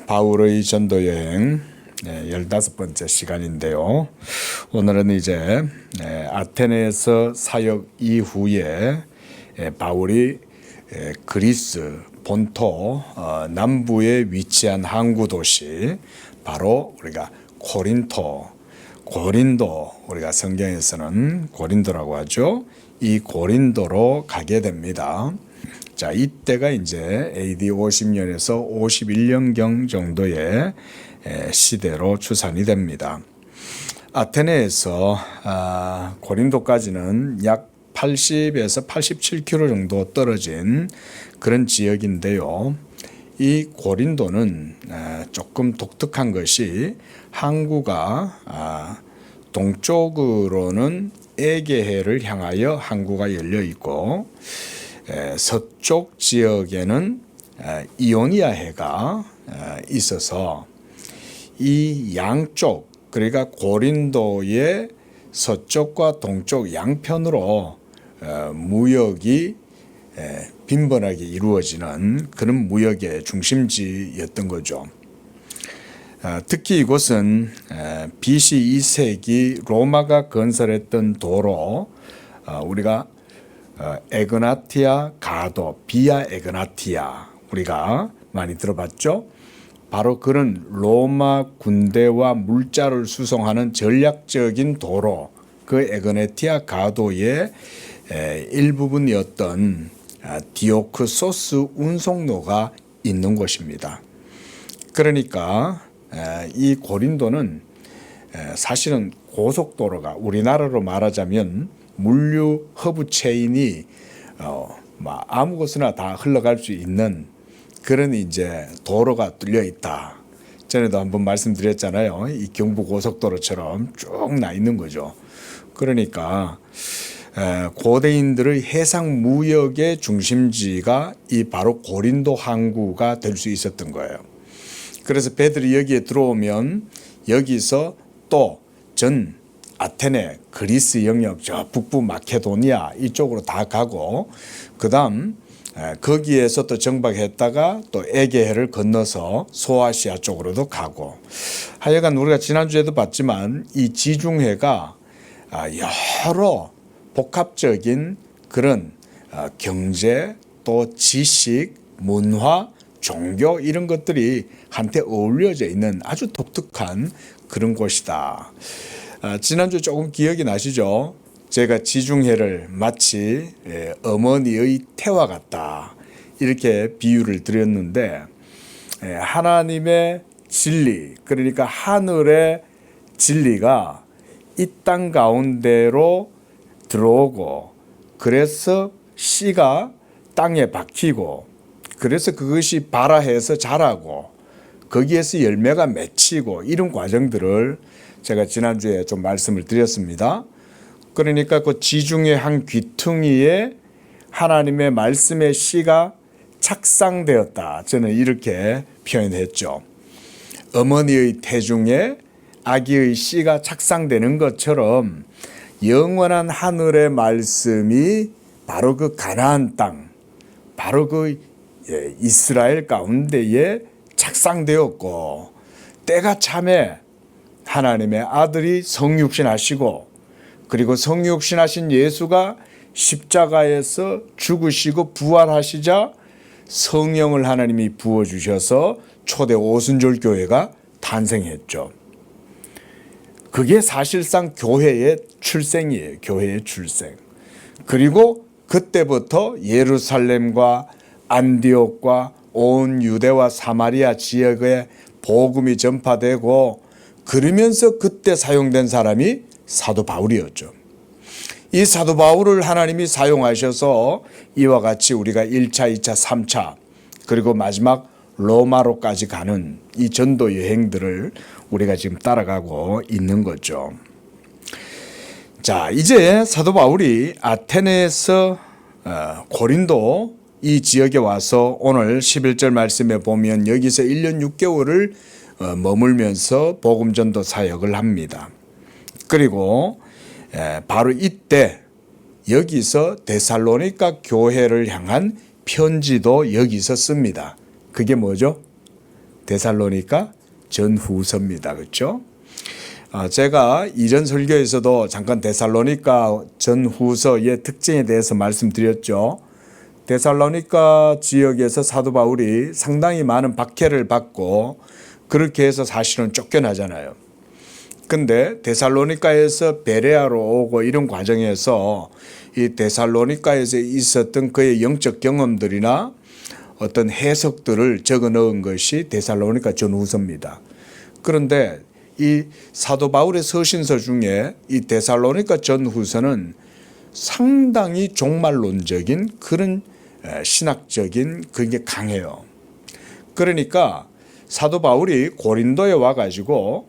바울의 전도 여행 15번째 시간인데요. 오늘은 이제 아테네에서 사역 이후에 바울이 그리스 본토 남부에 위치한 항구 도시, 바로 우리가 고린도, 우리가 성경에서는 고린도라고 하죠. 이 고린도로 가게 됩니다. 자, 이때가 이제 AD 50년에서 51년경 정도의 시대로 추산이 됩니다. 아테네에서 고린도까지는 약 80에서 87km 정도 떨어진 그런 지역인데요. 이 고린도는 조금 독특한 것이 항구가 동쪽으로는 에게해를 향하여 항구가 열려 있고, 서쪽 지역에는 이오니아해가 있어서 이 양쪽, 그러니까 고린도의 서쪽과 동쪽 양편으로 무역이 빈번하게 이루어지는 그런 무역의 중심지였던 거죠. 특히 이곳은 BC 2세기 로마가 건설했던 도로, 우리가 에그나티아 가도, 비아 에그나티아, 우리가 많이 들어봤죠. 바로 그런 로마 군대와 물자를 수송하는 전략적인 도로, 그 에그나티아 가도의 일부분이었던 디오크소스 운송로가 있는 곳입니다. 그러니까 이 고린도는 사실은 고속도로가, 우리나라로 말하자면 물류 허브 체인이 아무 곳이나 다 흘러갈 수 있는 그런 이제 도로가 뚫려 있다. 전에도 한번 말씀드렸잖아요. 이 경부 고속도로처럼 쭉 나 있는 거죠. 그러니까 고대인들의 해상 무역의 중심지가 이 바로 고린도 항구가 될 수 있었던 거예요. 그래서 배들이 여기에 들어오면 여기서 또 전 아테네, 그리스 영역, 저 북부 마케도니아 이쪽으로 다 가고, 그 다음 거기에서 또 정박했다가 또 에게해를 건너서 소아시아 쪽으로도 가고, 하여간 우리가 지난주에도 봤지만 이 지중해가 여러 복합적인 그런 경제, 또 지식, 문화, 종교 이런 것들이 한테 어울려져 있는 아주 독특한 그런 곳이다. 지난주 조금 기억이 나시죠? 제가 지중해를 마치 어머니의 태와 같다, 이렇게 비유를 드렸는데, 하나님의 진리, 그러니까 하늘의 진리가 이 땅 가운데로 들어오고, 그래서 씨가 땅에 박히고, 그래서 그것이 발아해서 자라고, 거기에서 열매가 맺히고, 이런 과정들을 제가 지난주에 좀 말씀을 드렸습니다. 그러니까 그 지중해 한 귀퉁이에 하나님의 말씀의 씨가 착상되었다, 저는 이렇게 표현했죠. 어머니의 태중에 아기의 씨가 착상되는 것처럼 영원한 하늘의 말씀이 바로 그 가나안 땅, 바로 그 이스라엘 가운데에 착상되었고, 때가 참에 하나님의 아들이 성육신하시고, 그리고 성육신하신 예수가 십자가에서 죽으시고 부활하시자 성령을 하나님이 부어주셔서 초대 오순절 교회가 탄생했죠. 그게 사실상 교회의 출생이에요. 교회의 출생. 그리고 그때부터 예루살렘과 안디옥과 온 유대와 사마리아 지역에 복음이 전파되고, 그러면서 그때 사용된 사람이 사도 바울이었죠. 이 사도 바울을 하나님이 사용하셔서 이와 같이 우리가 1차, 2차, 3차, 그리고 마지막 로마로까지 가는 이 전도 여행들을 우리가 지금 따라가고 있는 거죠. 자, 이제 사도 바울이 아테네에서 고린도 이 지역에 와서 오늘 11절 말씀에 보면 여기서 1년 6개월을 머물면서 복음전도 사역을 합니다. 그리고 바로 이때 여기서 데살로니가 교회를 향한 편지도 여기서 씁니다. 그게 뭐죠? 데살로니가 전후서입니다. 그렇죠? 제가 이전 설교에서도 잠깐 데살로니가 전후서의 특징에 대해서 말씀드렸죠. 데살로니가 지역에서 사도 바울이 상당히 많은 박해를 받고 그렇게 해서 사실은 쫓겨나잖아요. 근데 데살로니가에서 베레아로 오고 이런 과정에서 이 데살로니가에서 있었던 그의 영적 경험들이나 어떤 해석들을 적어 넣은 것이 데살로니가 전후서입니다. 그런데 이 사도 바울의 서신서 중에 이 데살로니가 전후서는 상당히 종말론적인 그런 신학적인 그게 강해요. 그러니까 사도 바울이 고린도에 와가지고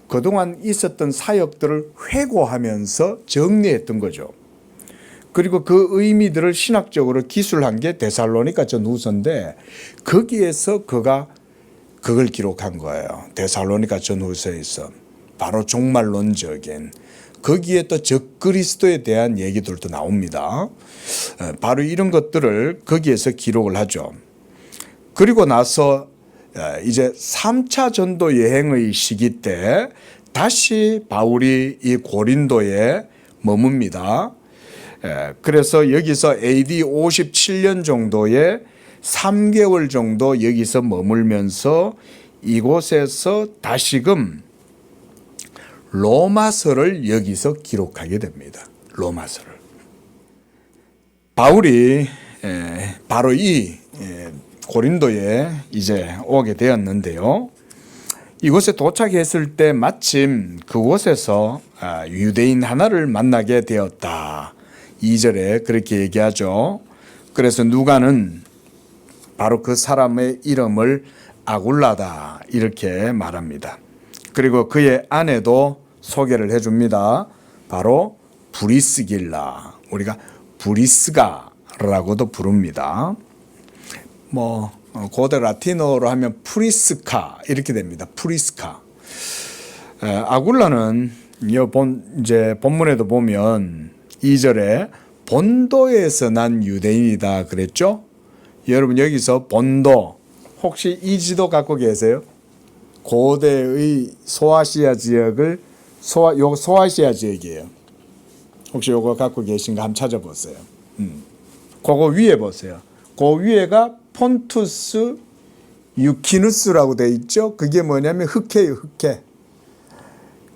그동안 있었던 사역들을 회고하면서 정리했던 거죠. 그리고 그 의미들을 신학적으로 기술한 게 데살로니가 전후서인데 거기에서 그가 그걸 기록한 거예요. 데살로니가 전후서에서 바로 종말론적인 거기에 또 적그리스도에 대한 얘기들도 나옵니다. 바로 이런 것들을 거기에서 기록을 하죠. 그리고 나서 이제 3차 전도 여행의 시기 때 다시 바울이 이 고린도에 머뭅니다. 그래서 여기서 AD 57년 정도에 3개월 정도 여기서 머물면서 이곳에서 다시금 로마서를 여기서 기록하게 됩니다. 로마서를. 바울이 바로 이 고린도에 이제 오게 되었는데요. 이곳에 도착했을 때 마침 그곳에서 유대인 하나를 만나게 되었다. 2절에 그렇게 얘기하죠. 그래서 누가는 바로 그 사람의 이름을 아굴라다 이렇게 말합니다. 그리고 그의 아내도 소개를 해줍니다. 바로 브리스길라, 우리가 브리스가라고도 부릅니다. 고대 라틴어로 하면 프리스카 이렇게 됩니다. 프리스카. 아굴라는 이제 본문에도 보면 2절에 본도에서 난 유대인이다 그랬죠? 여러분 여기서 본도 혹시 이 지도 갖고 계세요? 고대의 소아시아 지역을 소아시아 지역이에요. 혹시 요거 갖고 계신가 한번 찾아보세요. 그거 위에 보세요. 그 위에가 폰투스 유키누스라고 돼 있죠. 그게 뭐냐면 흑해예요. 흑해.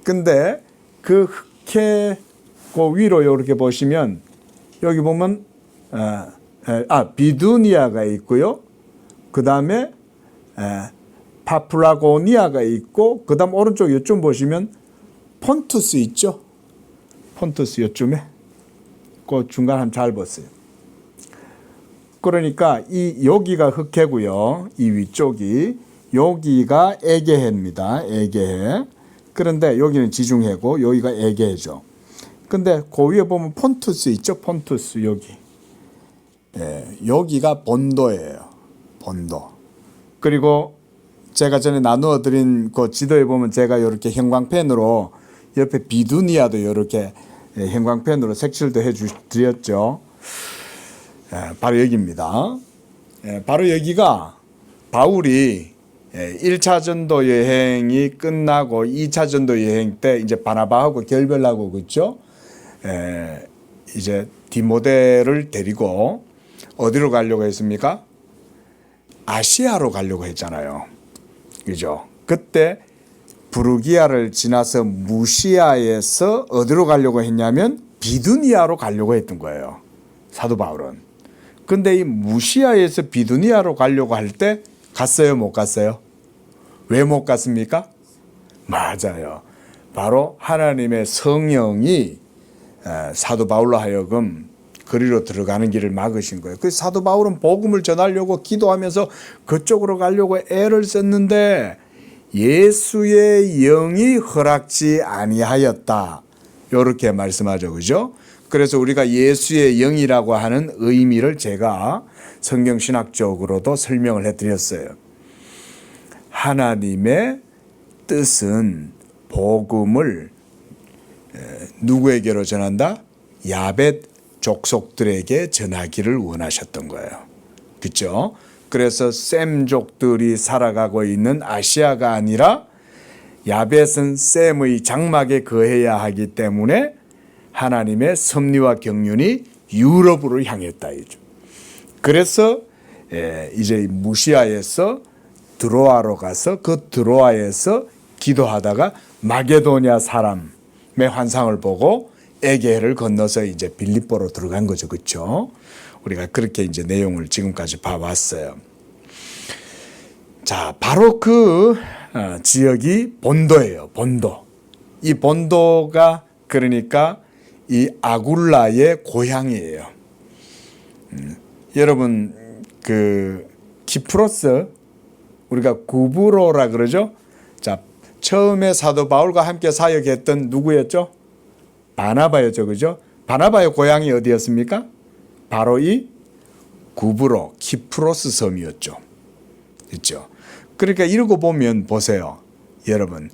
근데 그 흑해 그 위로 이렇게 보시면 여기 보면 비두니아가 있고요. 그 다음에 파프라고니아가 있고 그 다음 오른쪽 요쯤 보시면 폰투스 있죠. 폰투스 요쯤에 그 중간 한번 잘 보세요. 그러니까 여기가 흑해고요. 이 위쪽이 여기가 에게해입니다. 에게해. 그런데 여기는 지중해고 여기가 에게해죠. 근데 그 위에 보면 폰투스 있죠. 폰투스 여기. 여기가 본도예요. 본도. 그리고 제가 전에 나누어 드린 그 지도에 보면 제가 이렇게 형광펜으로 옆에 비두니아도 이렇게 형광펜으로 색칠도 드렸죠. 바로 여기입니다. 바로 여기가 바울이 1차 전도 여행이 끝나고 2차 전도 여행 때 이제 바나바하고 결별하고 그렇죠. 이제 디모데를 데리고 어디로 가려고 했습니까? 아시아로 가려고 했잖아요. 그죠? 그때 부르기아를 지나서 무시아에서 어디로 가려고 했냐면 비두니아로 가려고 했던 거예요. 사도 바울은. 근데 이 무시아에서 비두니아로 가려고 할 때 갔어요? 못 갔어요? 왜 못 갔습니까? 맞아요. 바로 하나님의 성령이 사도 바울로 하여금 그리로 들어가는 길을 막으신 거예요. 그래서 사도 바울은 복음을 전하려고 기도하면서 그쪽으로 가려고 애를 썼는데 예수의 영이 허락지 아니하였다. 이렇게 말씀하죠. 그죠? 그래서 우리가 예수의 영이라고 하는 의미를 제가 성경신학적으로도 설명을 해드렸어요. 하나님의 뜻은 복음을 누구에게로 전한다? 야벳 족속들에게 전하기를 원하셨던 거예요. 그렇죠? 그래서 셈족들이 살아가고 있는 아시아가 아니라 야벳은 셈의 장막에 거해야 하기 때문에 하나님의 섭리와 경륜이 유럽으로 향했다 이죠. 그래서 이제 무시아에서 드로아로 가서 그 드로아에서 기도하다가 마게도냐 사람의 환상을 보고 에게해를 건너서 이제 빌립보로 들어간 거죠. 그렇죠? 우리가 그렇게 이제 내용을 지금까지 봐왔어요. 자, 바로 그 지역이 본도예요. 본도. 이 본도가 그러니까 이 아굴라의 고향이에요. 여러분 그 키프로스 우리가 구브로라 그러죠. 자, 처음에 사도 바울과 함께 사역했던 누구였죠? 바나바였죠. 그죠? 바나바의 고향이 어디였습니까? 바로 이 구브로 키프로스 섬이었죠. 있죠. 그러니까 이러고 보면 보세요. 여러분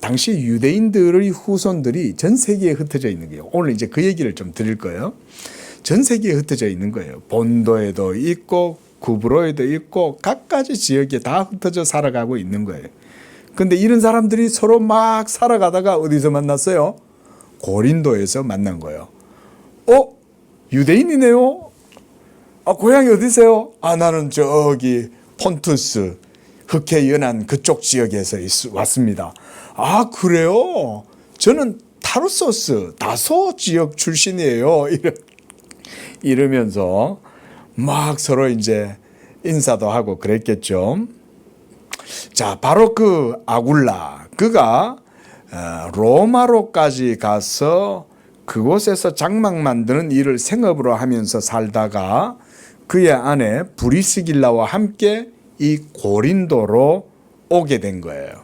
당시 유대인들의 후손들이 전 세계에 흩어져 있는 거예요. 오늘 이제 그 얘기를 좀 드릴 거예요. 전 세계에 흩어져 있는 거예요. 본도에도 있고 구브로에도 있고 각가지 지역에 다 흩어져 살아가고 있는 거예요. 근데 이런 사람들이 서로 막 살아가다가 어디서 만났어요? 고린도에서 만난 거예요. 유대인이네요. 고향이 어디세요? 나는 저기 폰투스 흑해 연안 그쪽 지역에서 왔습니다. 그래요? 저는 타르소스 다소 지역 출신이에요. 이러면서 막 서로 이제 인사도 하고 그랬겠죠. 자, 바로 그 아굴라 그가 로마로까지 가서 그곳에서 장막 만드는 일을 생업으로 하면서 살다가 그의 아내 브리스길라와 함께 이 고린도로 오게 된 거예요.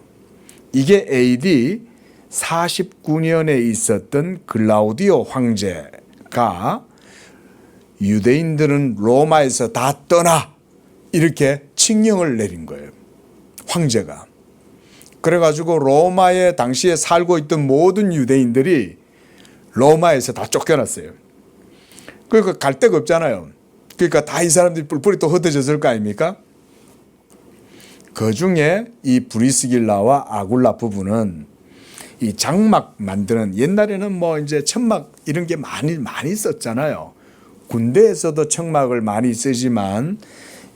이게 AD 49년에 있었던 글라우디오 황제가 유대인들은 로마에서 다 떠나 이렇게 칙령을 내린 거예요. 황제가. 그래가지고 로마에 당시에 살고 있던 모든 유대인들이 로마에서 다 쫓겨났어요. 그러니까 갈 데가 없잖아요. 그러니까 다 이 사람들이 뿔뿔이 또 흩어졌을 거 아닙니까? 그 중에 이 브리스길라와 아굴라 부부는 이 장막 만드는 옛날에는 뭐 이제 천막 이런 게 많이 썼잖아요. 군대에서도 천막을 많이 쓰지만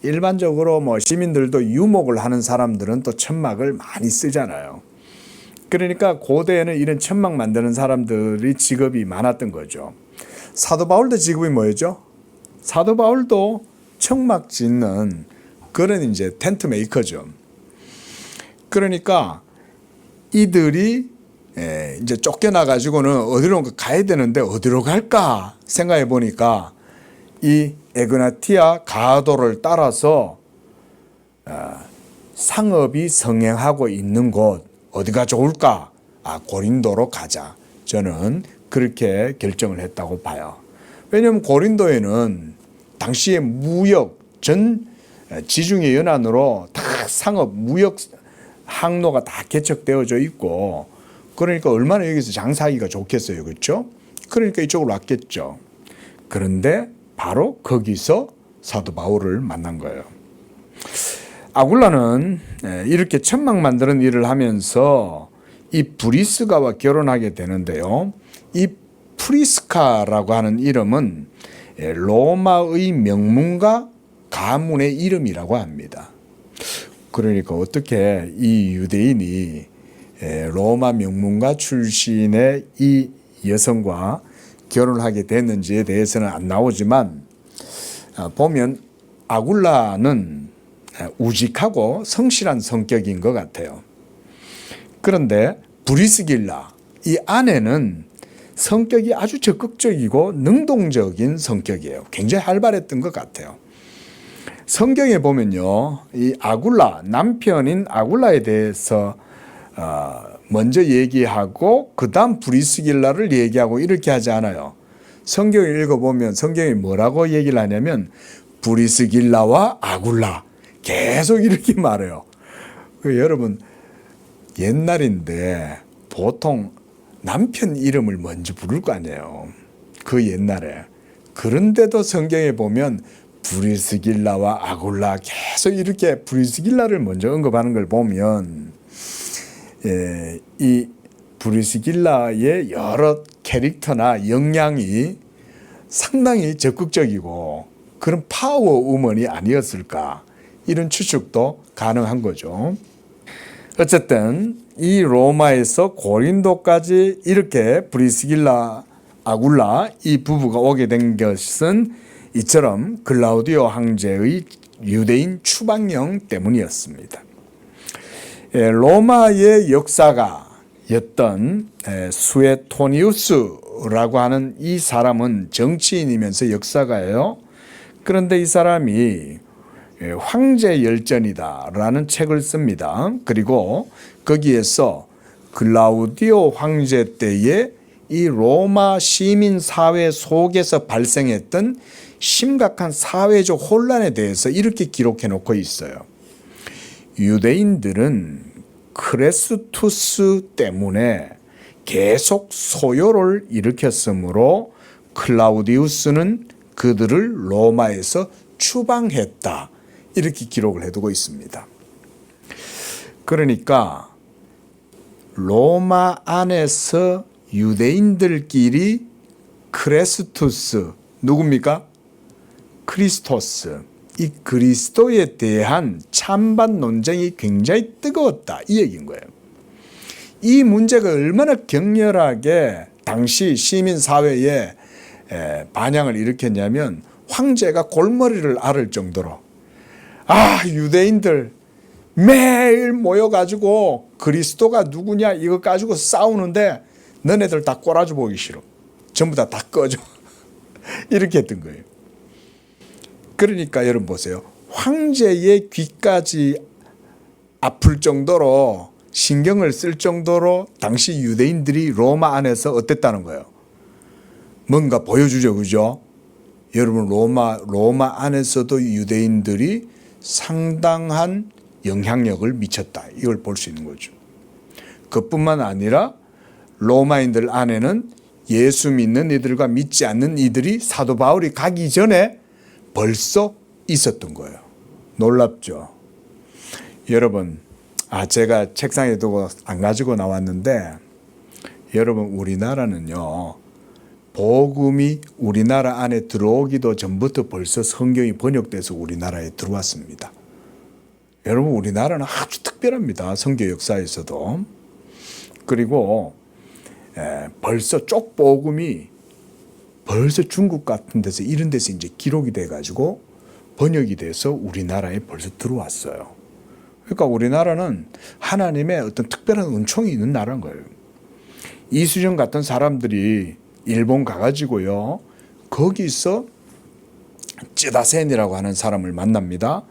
일반적으로 뭐 시민들도 유목을 하는 사람들은 또 천막을 많이 쓰잖아요. 그러니까 고대에는 이런 천막 만드는 사람들이 직업이 많았던 거죠. 사도 바울도 직업이 뭐였죠? 사도 바울도 천막 짓는 그런 이제 텐트 메이커죠. 그러니까 이들이 이제 쫓겨나 가지고는 어디로 가야 되는데 어디로 갈까 생각해 보니까 이 에그나티아 가도를 따라서 상업이 성행하고 있는 곳 어디가 좋을까? 고린도로 가자. 저는 그렇게 결정을 했다고 봐요. 왜냐하면 고린도에는 당시에 무역 전 지중해 연안으로 다 상업 무역 항로가 다 개척되어져 있고 그러니까 얼마나 여기서 장사하기가 좋겠어요. 그렇죠? 그러니까 이쪽으로 왔겠죠. 그런데 바로 거기서 사도 바울을 만난 거예요. 아굴라는 이렇게 천막 만드는 일을 하면서 이 브리스가와 결혼하게 되는데요. 이 프리스카라고 하는 이름은 로마의 명문가 가문의 이름이라고 합니다. 그러니까 어떻게 이 유대인이 로마 명문가 출신의 이 여성과 결혼하게 됐는지에 대해서는 안 나오지만 보면 아굴라는 우직하고 성실한 성격인 것 같아요. 그런데 브리스길라 이 아내는 성격이 아주 적극적이고 능동적인 성격이에요. 굉장히 활발했던 것 같아요. 성경에 보면요, 이 아굴라 남편인 아굴라에 대해서 먼저 얘기하고 그 다음 브리스길라를 얘기하고 이렇게 하지 않아요. 성경을 읽어보면 성경이 뭐라고 얘기를 하냐면 브리스길라와 아굴라 계속 이렇게 말해요. 여러분 옛날인데 보통 남편 이름을 먼저 부를 거 아니에요. 그 옛날에. 그런데도 성경에 보면 브리스길라와 아굴라 계속 이렇게 브리스길라를 먼저 언급하는 걸 보면 이 브리스길라의 여러 캐릭터나 역량이 상당히 적극적이고 그런 파워 우먼이 아니었을까 이런 추측도 가능한 거죠. 어쨌든 이 로마에서 고린도까지 이렇게 브리스길라 아굴라 이 부부가 오게 된 것은 이처럼 클라우디오 황제의 유대인 추방령 때문이었습니다. 로마의 역사가였던 수에토니우스라고 하는 이 사람은 정치인이면서 역사가예요. 그런데 이 사람이 황제 열전이다라는 책을 씁니다. 그리고 거기에서 클라우디오 황제 때의 이 로마 시민 사회 속에서 발생했던 심각한 사회적 혼란에 대해서 이렇게 기록해 놓고 있어요. 유대인들은 크레스투스 때문에 계속 소요를 일으켰으므로 클라우디우스는 그들을 로마에서 추방했다. 이렇게 기록을 해두고 있습니다. 그러니까 로마 안에서 유대인들끼리 크레스투스 누굽니까? 크리스토스 이 그리스도에 대한 찬반 논쟁이 굉장히 뜨거웠다 이 얘기인 거예요. 이 문제가 얼마나 격렬하게 당시 시민사회에 반향을 일으켰냐면 황제가 골머리를 앓을 정도로 유대인들 매일 모여가지고 그리스도가 누구냐 이거 가지고 싸우는데 너네들 다 꼬라지 보기 싫어. 전부 다 꺼져. 이렇게 했던 거예요. 그러니까 여러분 보세요. 황제의 귀까지 아플 정도로 신경을 쓸 정도로 당시 유대인들이 로마 안에서 어땠다는 거예요. 뭔가 보여주죠. 그죠? 여러분 로마 안에서도 유대인들이 상당한 영향력을 미쳤다. 이걸 볼 수 있는 거죠. 그뿐만 아니라 로마인들 안에는 예수 믿는 이들과 믿지 않는 이들이 사도 바울이 가기 전에 벌써 있었던 거예요. 놀랍죠? 여러분, 제가 책상에 두고 안 가지고 나왔는데 여러분 우리나라는요. 복음이 우리나라 안에 들어오기도 전부터 벌써 성경이 번역돼서 우리나라에 들어왔습니다. 여러분 우리나라는 아주 특별합니다. 성경 역사에서도. 그리고 벌써 쪽복음이 벌써 중국 같은 데서 이런 데서 이제 기록이 돼가지고 번역이 돼서 우리나라에 벌써 들어왔어요. 그러니까 우리나라는 하나님의 어떤 특별한 은총이 있는 나라인 거예요. 이수정 같은 사람들이 일본 가가지고요. 거기서 쯔다센이라고 하는 사람을 만납니다.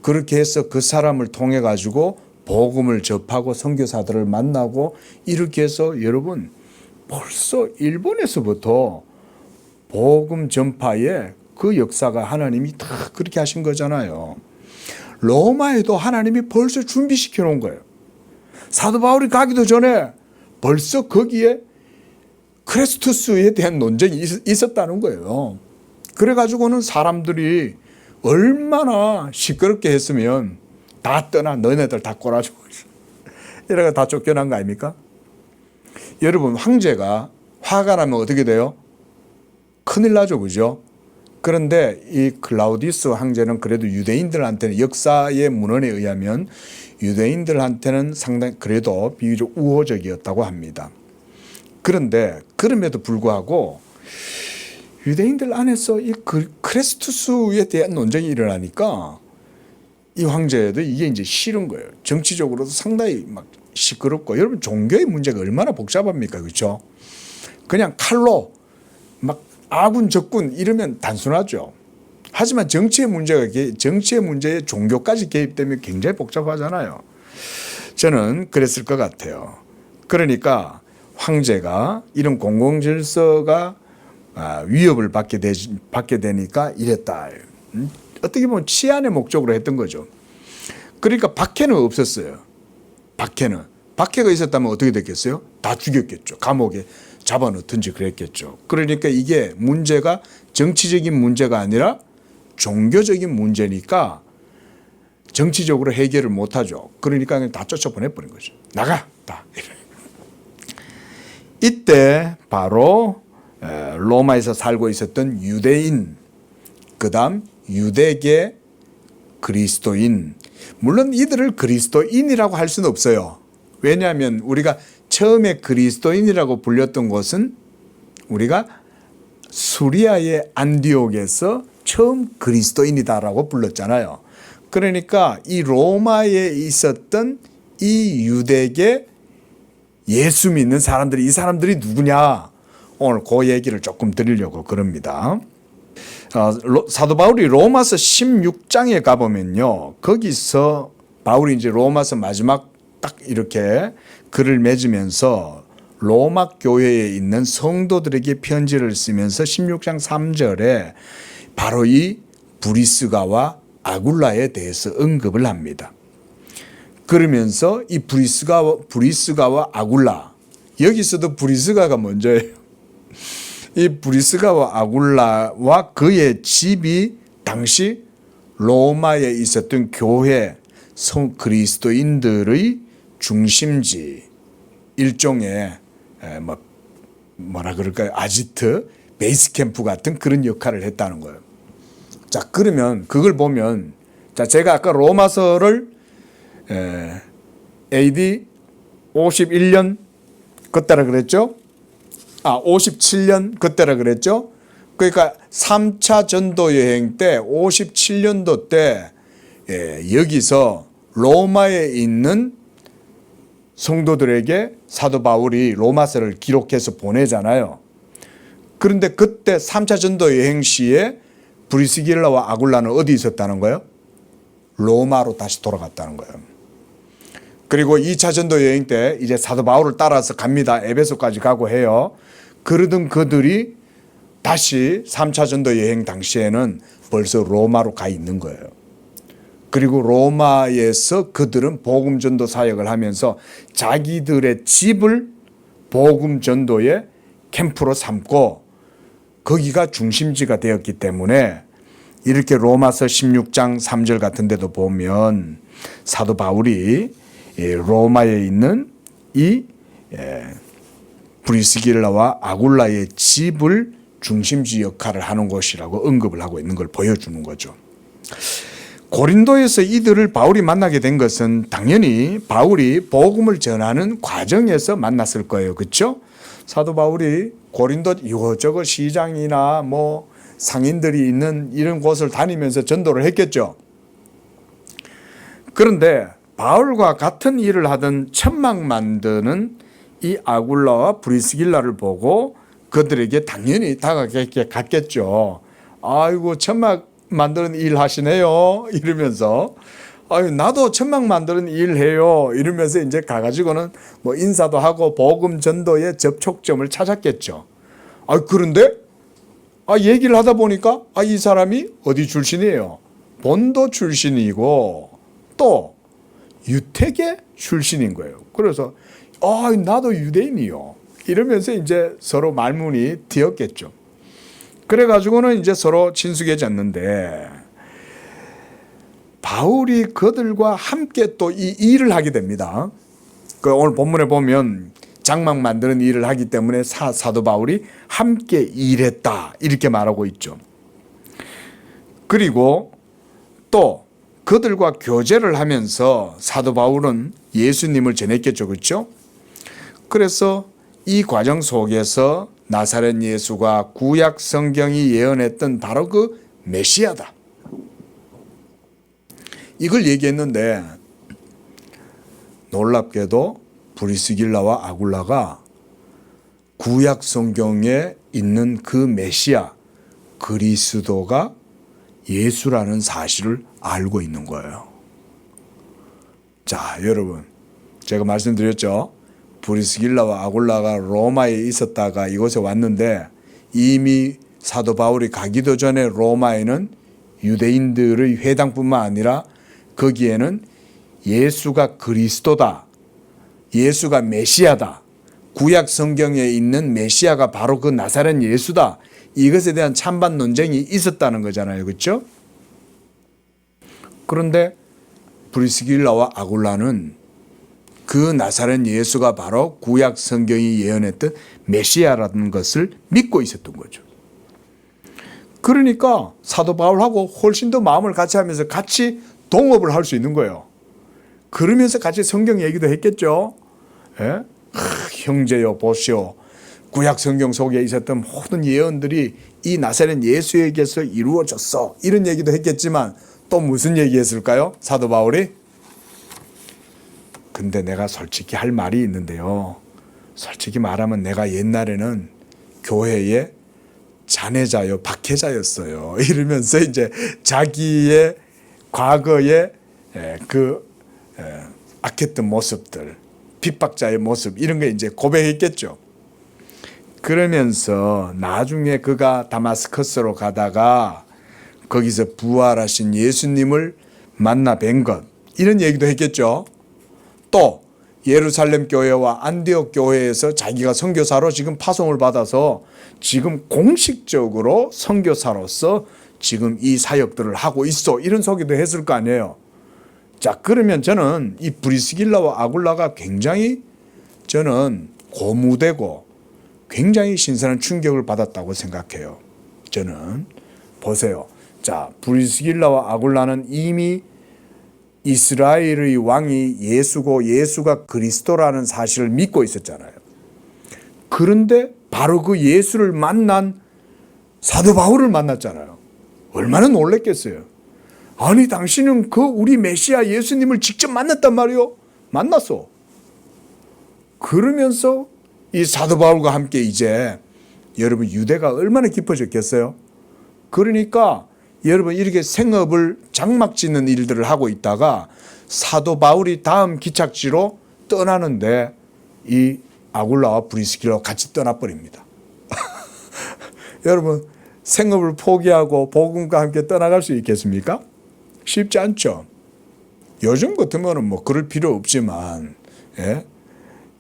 그렇게 해서 그 사람을 통해 가지고 복음을 접하고 선교사들을 만나고 이렇게 해서 여러분 벌써 일본에서부터 복음 전파에 그 역사가 하나님이 다 그렇게 하신 거잖아요. 로마에도 하나님이 벌써 준비시켜 놓은 거예요. 사도 바울이 가기도 전에 벌써 거기에 크레스투스에 대한 논쟁이 있었다는 거예요. 그래가지고는 사람들이 얼마나 시끄럽게 했으면 다 떠나 너네들 다 꼬라지고 이래가 다 쫓겨난 거 아닙니까? 여러분 황제가 화가 나면 어떻게 돼요? 큰일 나죠. 그죠? 그런데 이 클라우디우스 황제는 그래도 유대인들한테는 역사의 문헌에 의하면 유대인들한테는 상당히 그래도 비교적 우호적이었다고 합니다. 그런데 그럼에도 불구하고 유대인들 안에서 이 크레스투스에 대한 논쟁이 일어나니까 이 황제도 이게 이제 싫은 거예요. 정치적으로도 상당히 막 시끄럽고 여러분 종교의 문제가 얼마나 복잡합니까? 그렇죠? 그냥 칼로 막 아군 적군 이러면 단순하죠. 하지만 정치의 문제에 종교까지 개입되면 굉장히 복잡하잖아요. 저는 그랬을 것 같아요. 그러니까 황제가 이런 공공질서가 위협을 받게 되니까 이랬다. 어떻게 보면 치안의 목적으로 했던 거죠. 그러니까 박해는 없었어요. 박해가 있었다면 어떻게 됐겠어요? 다 죽였겠죠. 감옥에 잡아넣든지 그랬겠죠. 그러니까 이게 문제가 정치적인 문제가 아니라 종교적인 문제니까 정치적으로 해결을 못하죠. 그러니까 그냥 다 쫓아보내버린 거죠. 나가! 다. 이때 바로 로마에서 살고 있었던 유대인, 그 다음 유대계 그리스도인, 물론 이들을 그리스도인이라고 할 수는 없어요. 왜냐하면 우리가 처음에 그리스도인이라고 불렸던 것은 우리가 수리아의 안디옥에서 처음 그리스도인이다라고 불렀잖아요. 그러니까 이 로마에 있었던 이 유대계 예수 믿는 사람들이, 이 사람들이 누구냐, 오늘 그 얘기를 조금 드리려고 그럽니다. 사도 바울이 로마서 16장에 가보면요, 거기서 바울이 이제 로마서 마지막 딱 이렇게 글을 맺으면서 로마 교회에 있는 성도들에게 편지를 쓰면서 16장 3절에 바로 이 브리스가와 아굴라에 대해서 언급을 합니다. 그러면서 이 브리스가와 아굴라, 여기서도 브리스가가 먼저예요. 이 브리스가와 아굴라와 그의 집이 당시 로마에 있었던 교회 그리스도인들의 중심지, 일종의 뭐라 그럴까요? 아지트, 베이스 캠프 같은 그런 역할을 했다는 거예요. 자, 그러면 그걸 보면, 자, 제가 아까 로마서를 AD 51년 그때라 그랬죠? 57년 그때라 그랬죠? 그러니까 3차 전도 여행 때 57년도 때 여기서 로마에 있는 성도들에게 사도 바울이 로마서를 기록해서 보내잖아요. 그런데 그때 3차 전도 여행 시에 브리스길라와 아굴라는 어디 있었다는 거예요? 로마로 다시 돌아갔다는 거예요. 그리고 2차 전도 여행 때 이제 사도 바울을 따라서 갑니다. 에베소까지 가고 해요. 그러던 그들이 다시 3차 전도 여행 당시에는 벌써 로마로 가 있는 거예요. 그리고 로마에서 그들은 복음 전도 사역을 하면서 자기들의 집을 복음 전도의 캠프로 삼고 거기가 중심지가 되었기 때문에 이렇게 로마서 16장 3절 같은 데도 보면 사도 바울이 로마에 있는 이 브리스길라와 아굴라의 집을 중심지 역할을 하는 것이라고 언급을 하고 있는 걸 보여주는 거죠. 고린도에서 이들을 바울이 만나게 된 것은 당연히 바울이 복음을 전하는 과정에서 만났을 거예요. 그렇죠? 사도 바울이 고린도 이것저것 시장이나 뭐 상인들이 있는 이런 곳을 다니면서 전도를 했겠죠. 그런데 바울과 같은 일을 하던 천막 만드는 이 아굴라와 브리스길라를 보고 그들에게 당연히 다가갔겠죠. 아이고, 천막 만드는 일 하시네요. 이러면서, 아유, 나도 천막 만드는 일 해요. 이러면서 이제 가가지고는 뭐 인사도 하고 복음 전도의 접촉점을 찾았겠죠. 아, 그런데, 얘기를 하다 보니까, 이 사람이 어디 출신이에요? 본도 출신이고, 또, 유태계 출신인 거예요. 그래서, 나도 유대인이요. 이러면서 이제 서로 말문이 트였겠죠. 그래가지고는 이제 서로 친숙해졌는데, 바울이 그들과 함께 또 이 일을 하게 됩니다. 오늘 본문에 보면 장막 만드는 일을 하기 때문에 사도 바울이 함께 일했다 이렇게 말하고 있죠. 그리고 또 그들과 교제를 하면서 사도 바울은 예수님을 전했겠죠. 그렇죠? 그래서 이 과정 속에서 나사렛 예수가 구약 성경이 예언했던 바로 그 메시아다, 이걸 얘기했는데 놀랍게도 브리스길라와 아굴라가 구약 성경에 있는 그 메시아 그리스도가 예수라는 사실을 알고 있는 거예요. 자, 여러분, 제가 말씀드렸죠. 브리스길라와 아굴라가 로마에 있었다가 이곳에 왔는데 이미 사도 바울이 가기도 전에 로마에는 유대인들의 회당뿐만 아니라 거기에는 예수가 그리스도다, 예수가 메시아다, 구약 성경에 있는 메시아가 바로 그 나사렛 예수다, 이것에 대한 찬반 논쟁이 있었다는 거잖아요. 그렇죠? 그런데 브리스길라와 아굴라는 그 나사렛 예수가 바로 구약 성경이 예언했던 메시아라는 것을 믿고 있었던 거죠. 그러니까 사도 바울하고 훨씬 더 마음을 같이 하면서 같이 동업을 할 수 있는 거예요. 그러면서 같이 성경 얘기도 했겠죠. 예? 형제여 보시오. 구약 성경 속에 있었던 모든 예언들이 이 나사렛 예수에게서 이루어졌어. 이런 얘기도 했겠지만 또 무슨 얘기했을까요? 사도 바울이? 근데 내가 솔직히 할 말이 있는데요. 솔직히 말하면 내가 옛날에는 교회의 잔해자요, 박해자였어요. 이러면서 이제 자기의 과거의 악했던 모습들, 핍박자의 모습 이런 게 이제 고백했겠죠. 그러면서 나중에 그가 다마스커스로 가다가 거기서 부활하신 예수님을 만나 뵌 것 이런 얘기도 했겠죠. 또 예루살렘 교회와 안디옥 교회에서 자기가 선교사로 지금 파송을 받아서 지금 공식적으로 선교사로서 지금 이 사역들을 하고 있어. 이런 소개도 했을 거 아니에요. 자, 그러면 저는 이 브리스길라와 아굴라가 굉장히 저는 고무되고 굉장히 신선한 충격을 받았다고 생각해요. 저는 보세요. 자, 브리스길라와 아굴라는 이미 이스라엘의 왕이 예수고 예수가 그리스도라는 사실을 믿고 있었잖아요. 그런데 바로 그 예수를 만난 사도 바울을 만났잖아요. 얼마나 놀랬겠어요. 아니 당신은 그 우리 메시아 예수님을 직접 만났단 말이요. 만났어. 그러면서 이 사도 바울과 함께 이제 여러분 유대가 얼마나 깊어졌겠어요. 그러니까 여러분 이렇게 생업을 장막 짓는 일들을 하고 있다가 사도 바울이 다음 기착지로 떠나는데 이 아굴라와 브리스길라와 같이 떠나버립니다. 여러분 생업을 포기하고 복음과 함께 떠나갈 수 있겠습니까? 쉽지 않죠. 요즘 같으면 뭐 그럴 필요 없지만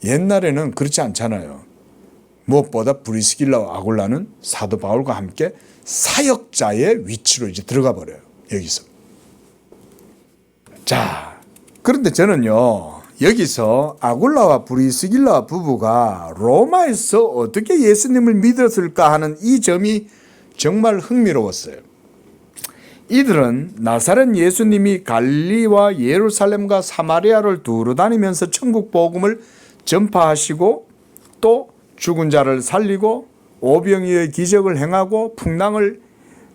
옛날에는 그렇지 않잖아요. 무엇보다 브리스길라와 아굴라는 사도 바울과 함께 사역자의 위치로 이제 들어가 버려요. 여기서. 자, 그런데 저는요, 여기서 아굴라와 브리스길라 부부가 로마에서 어떻게 예수님을 믿었을까 하는 이 점이 정말 흥미로웠어요. 이들은 나사렛 예수님이 갈릴리와 예루살렘과 사마리아를 두루 다니면서 천국 복음을 전파하시고 또 죽은 자를 살리고 오병이의 기적을 행하고 풍랑을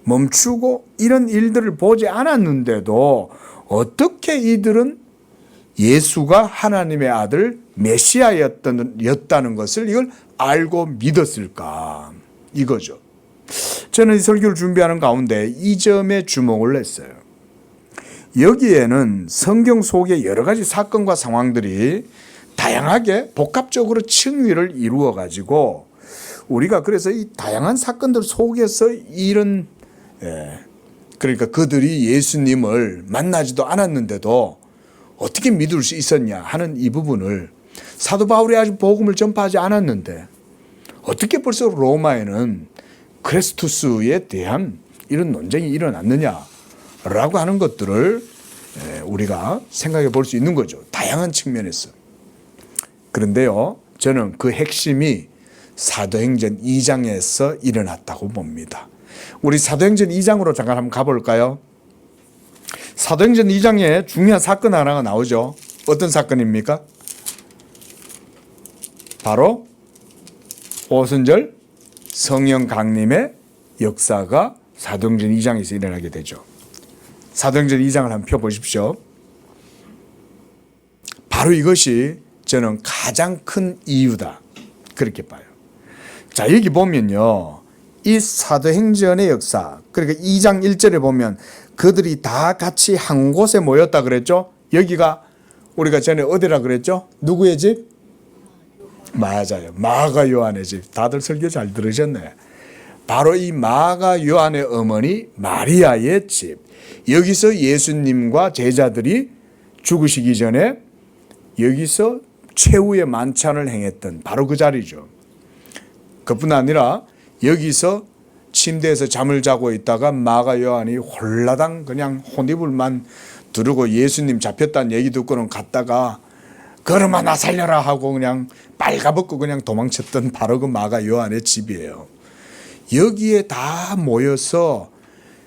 멈추고 이런 일들을 보지 않았는데도 어떻게 이들은 예수가 하나님의 아들 메시아였다는 것을 이걸 알고 믿었을까 이거죠. 저는 이 설교를 준비하는 가운데 이 점에 주목을 했어요. 여기에는 성경 속의 여러 가지 사건과 상황들이 다양하게 복합적으로 층위를 이루어 가지고 우리가 그래서 이 다양한 사건들 속에서 이런 그러니까 그들이 예수님을 만나지도 않았는데도 어떻게 믿을 수 있었냐 하는 이 부분을 사도 바울이 아직 복음을 전파하지 않았는데 어떻게 벌써 로마에는 크레스투스에 대한 이런 논쟁이 일어났느냐라고 하는 것들을 우리가 생각해 볼 수 있는 거죠. 다양한 측면에서. 그런데요, 저는 그 핵심이 사도행전 2장에서 일어났다고 봅니다. 우리 사도행전 2장으로 잠깐 한번 가볼까요? 사도행전 2장에 중요한 사건 하나가 나오죠. 어떤 사건입니까? 바로 오순절 성령 강림의 역사가 사도행전 2장에서 일어나게 되죠. 사도행전 2장을 한번 펴보십시오. 바로 이것이 저는 가장 큰 이유다. 그렇게 봐요. 자, 여기 보면요. 이 사도행전의 역사, 그러니까 2장 1절에 보면 그들이 다 같이 한 곳에 모였다 그랬죠. 여기가 우리가 전에 어디라 그랬죠? 누구의 집? 맞아요. 마가 요한의 집. 다들 설교 잘 들으셨네. 바로 이 마가 요한의 어머니 마리아의 집. 여기서 예수님과 제자들이 죽으시기 전에 여기서 최후의 만찬을 행했던 바로 그 자리죠. 그뿐 아니라 여기서 침대에서 잠을 자고 있다가 마가 요한이 홀라당 그냥 혼입을만 두르고 예수님 잡혔다는 얘기 듣고는 갔다가 걸음아 나 살려라 하고 그냥 빨가벗고 그냥 도망쳤던 바로 그 마가 요한의 집이에요. 여기에 다 모여서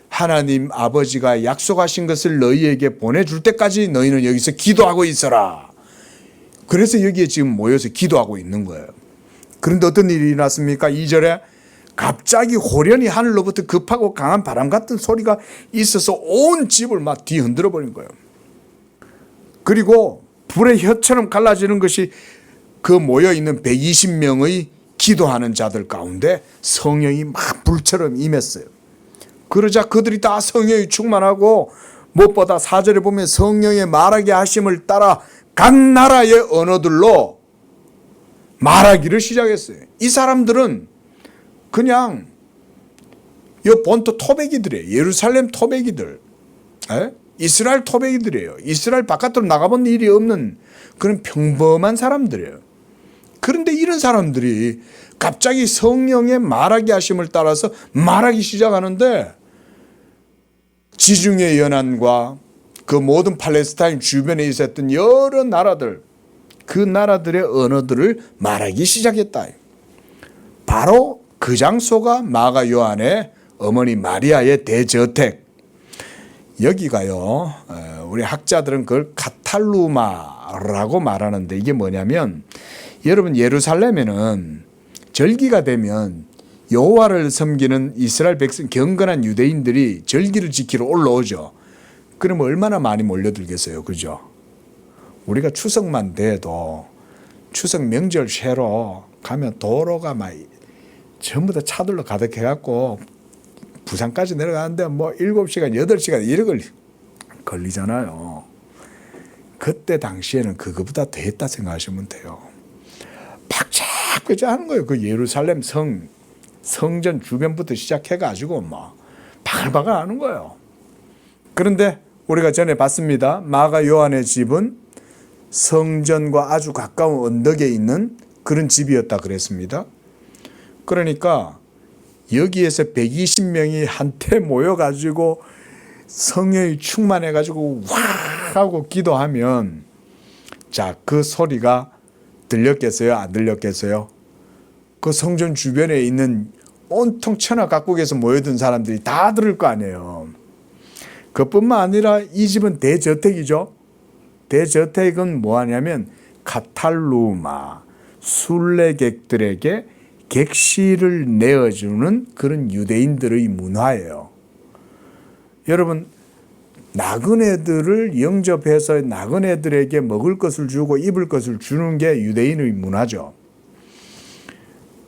하나님 아버지가 약속하신 것을 너희에게 보내줄 때까지 너희는 여기서 기도하고 있어라. 그래서 여기에 지금 모여서 기도하고 있는 거예요. 그런데 어떤 일이 일어났습니까? 2절에 갑자기 호련히 하늘로부터 급하고 강한 바람 같은 소리가 있어서 온 집을 막 뒤흔들어 버린 거예요. 그리고 불의 혀처럼 갈라지는 것이 그 모여있는 120명의 기도하는 자들 가운데 성령이 막 불처럼 임했어요. 그러자 그들이 다 성령이 충만하고 무엇보다 4절에 보면 성령의 말하게 하심을 따라 각 나라의 언어들로 말하기를 시작했어요. 이 사람들은 그냥 이 본토 토백이들이에요. 예루살렘 토백이들. 이스라엘 토백이들이에요. 이스라엘 바깥으로 나가본 일이 없는 그런 평범한 사람들이에요. 그런데 이런 사람들이 갑자기 성령의 말하게 하심을 따라서 말하기 시작하는데 지중해 연안과 그 모든 팔레스타인 주변에 있었던 여러 나라들, 그 나라들의 언어들을 말하기 시작했다. 바로 그 장소가 마가 요한의 어머니 마리아의 대저택. 여기가요, 우리 학자들은 그걸 카탈루마라고 말하는데 이게 뭐냐면, 여러분 예루살렘에는 절기가 되면 여호와를 섬기는 이스라엘 백성 경건한 유대인들이 절기를 지키러 올라오죠. 그러면 얼마나 많이 몰려들겠어요, 그죠? 우리가 추석만 돼도 추석 명절 새로 가면 도로가 막 전부 다 차들로 가득해갖고 부산까지 내려가는데 뭐 7시간, 8시간 이래 걸리잖아요. 그때 당시에는 그거보다 더 했다 생각하시면 돼요. 박차박차 하는 거예요. 그 예루살렘 성전 주변부터 시작해가지고 막 바글바글 하는 거예요. 그런데 우리가 전에 봤습니다. 마가 요한의 집은 성전과 아주 가까운 언덕에 있는 그런 집이었다 그랬습니다. 그러니까 여기에서 120명이 한테 모여가지고 성령이 충만해가지고 와 하고 기도하면, 자, 그 소리가 들렸겠어요? 안 들렸겠어요? 그 성전 주변에 있는 온통 천하 각국에서 모여든 사람들이 다 들을 거 아니에요. 그뿐만 아니라 이 집은 대저택이죠. 대저택은 뭐하냐면 카탈루마, 순례객들에게 객실을 내어주는 그런 유대인들의 문화예요. 여러분, 나그네들을 영접해서 나그네들에게 먹을 것을 주고 입을 것을 주는 게 유대인의 문화죠.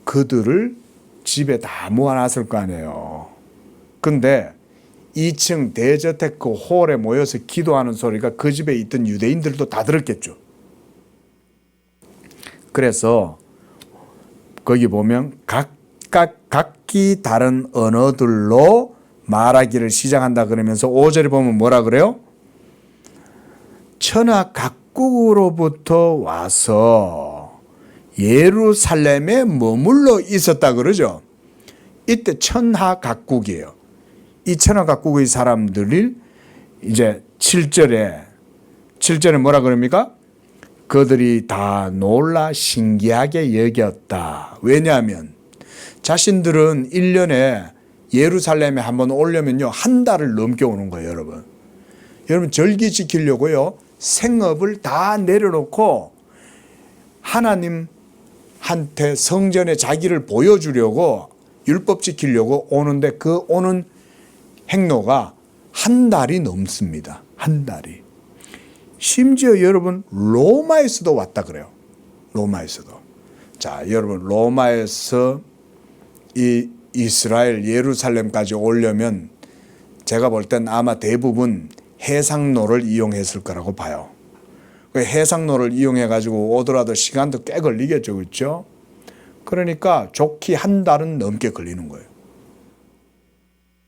그들을 집에 다 모아놨을 거 아니에요. 근데 2층 대저택 그 홀에 모여서 기도하는 소리가 그 집에 있던 유대인들도 다 들었겠죠. 그래서 거기 보면 각기 다른 언어들로 말하기를 시작한다 그러면서 5절에 보면 뭐라 그래요? 천하 각국으로부터 와서 예루살렘에 머물러 있었다 그러죠. 이때 천하 각국이에요. 이 천하 각국의 사람들이 이제 7절에 뭐라 그럽니까? 그들이 다 놀라 신기하게 여겼다. 왜냐하면 자신들은 1년에 예루살렘에 한번 오려면요, 한 달을 넘게 오는 거예요, 여러분. 여러분, 절기 지키려고요, 생업을 다 내려놓고 하나님한테 성전에 자기를 보여주려고 율법 지키려고 오는데 그 오는 행로가 한 달이 넘습니다. 한 달이. 심지어 여러분, 로마에서도 왔다 그래요. 로마에서도. 자, 여러분, 로마에서 이 이스라엘 예루살렘까지 오려면 제가 볼 땐 아마 대부분 해상로를 이용했을 거라고 봐요. 해상로를 이용해 가지고 오더라도 시간도 꽤 걸리겠죠, 그렇죠? 그러니까 좋게 한 달은 넘게 걸리는 거예요.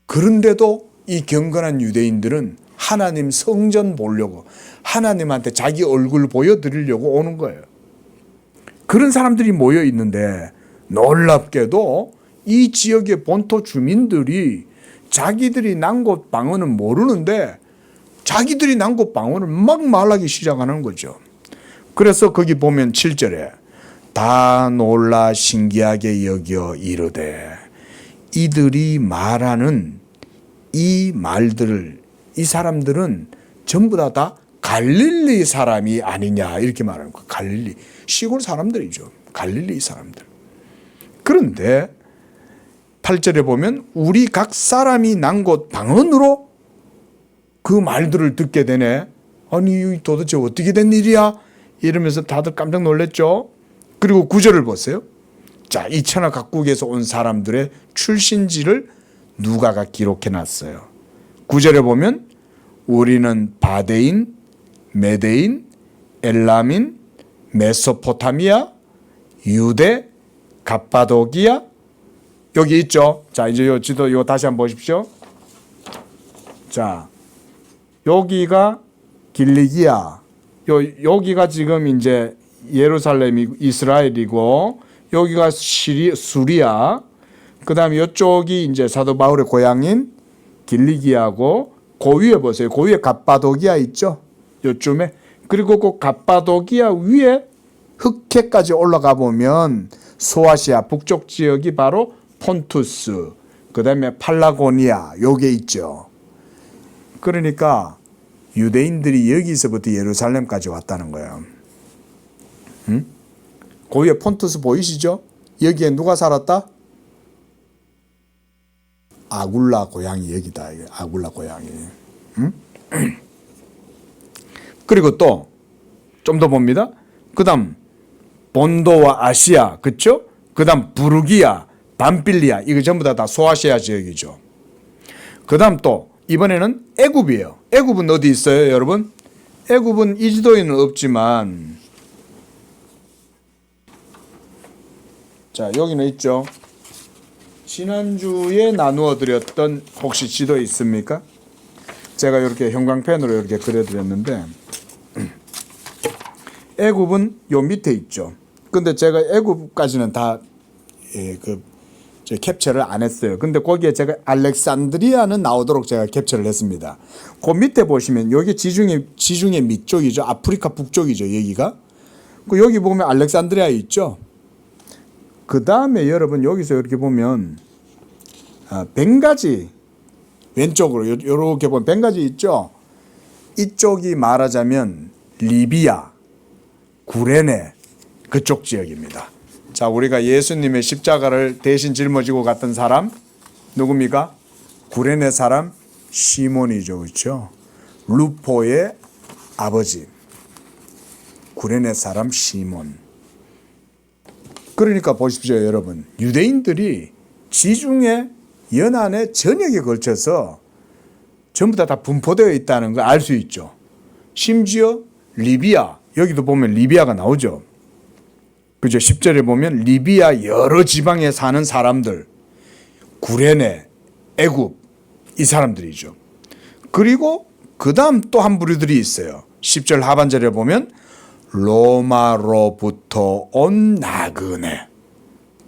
그런데도 이 경건한 유대인들은 하나님 성전 보려고, 하나님한테 자기 얼굴 보여드리려고 오는 거예요. 그런 사람들이 모여 있는데 놀랍게도 이 지역의 본토 주민들이 자기들이 난 곳 방언은 모르는데 자기들이 난 것 방언을 막 말하기 시작하는 거죠. 그래서 거기 보면 7절에 다 놀라 신기하게 여겨 이르되 이들이 말하는 이 말들을 이 사람들은 전부 다 갈릴리 사람이 아니냐 이렇게 말하는 거예요. 갈릴리 시골 사람들이죠. 갈릴리 사람들. 그런데 8절에 보면 우리 각 사람이 난 곳 방언으로 그 말들을 듣게 되네. 아니 도대체 어떻게 된 일이야? 이러면서 다들 깜짝 놀랐죠. 그리고 9절을 보세요. 자, 이 천하 각국에서 온 사람들의 출신지를 누가가 기록해 놨어요. 9절에 보면 우리는 바데인, 메데인, 엘람인, 메소포타미아, 유대, 갑바도기아 여기 있죠. 자, 이제 요 지도 요 다시 한번 보십시오. 자, 여기가 길리기아, 여기가 지금 이제 예루살렘이 이스라엘이고 여기가 수리아, 그 다음에 이쪽이 이제 사도 바울의 고향인 길리기아고 그 위에 보세요. 그 위에 갑바도기아 있죠. 요쯤에. 그리고 그 갑바도기아 위에 흑해까지 올라가 보면 소아시아 북쪽 지역이 바로 폰투스, 그 다음에 팔라고니아 요게 있죠. 그러니까 유대인들이 여기서부터 예루살렘까지 왔다는 거예요. 응? 그 위에 폰투스 보이시죠? 여기에 누가 살았다? 아굴라 고향이 여기다. 아굴라 고향이. 응? 그리고 또 좀 더 봅니다. 그 다음 본도와 아시아, 그쵸? 그 다음 부르기아, 밤빌리아, 이거 전부 다 소아시아 지역이죠. 그 다음 또 이번에는 애굽이에요. 애굽은 어디 있어요, 여러분? 애굽은 이 지도에는 없지만, 자, 여기는 있죠. 지난주에 나누어 드렸던 혹시 지도 있습니까? 제가 이렇게 형광펜으로 이렇게 그려드렸는데, 애굽은 요 밑에 있죠. 근데 제가 애굽까지는 다 캡처를 안 했어요. 근데 거기에 제가 알렉산드리아는 나오도록 제가 캡처를 했습니다. 그 밑에 보시면 여기 지중해 밑쪽이죠. 아프리카 북쪽이죠. 여기가. 여기 보면 알렉산드리아 있죠. 그 다음에 여러분 여기서 이렇게 보면 벵가지 왼쪽으로 이렇게 보면 벵가지 있죠. 이쪽이 말하자면 리비아, 구레네 그쪽 지역입니다. 자, 우리가 예수님의 십자가를 대신 짊어지고 갔던 사람 누굽니까? 구레네 사람 시몬이죠. 그렇죠? 루포의 아버지 구레네 사람 시몬. 그러니까 보십시오, 여러분. 유대인들이 지중해 연안의 전역에 걸쳐서 전부 다 분포되어 있다는 걸 알 수 있죠. 심지어 리비아, 여기도 보면 리비아가 나오죠. 그죠? 10절에 보면 리비아 여러 지방에 사는 사람들, 구레네, 애굽, 이 사람들이죠. 그리고 그 다음 또 한 부류들이 있어요. 10절 하반절에 보면 로마로부터 온 나그네.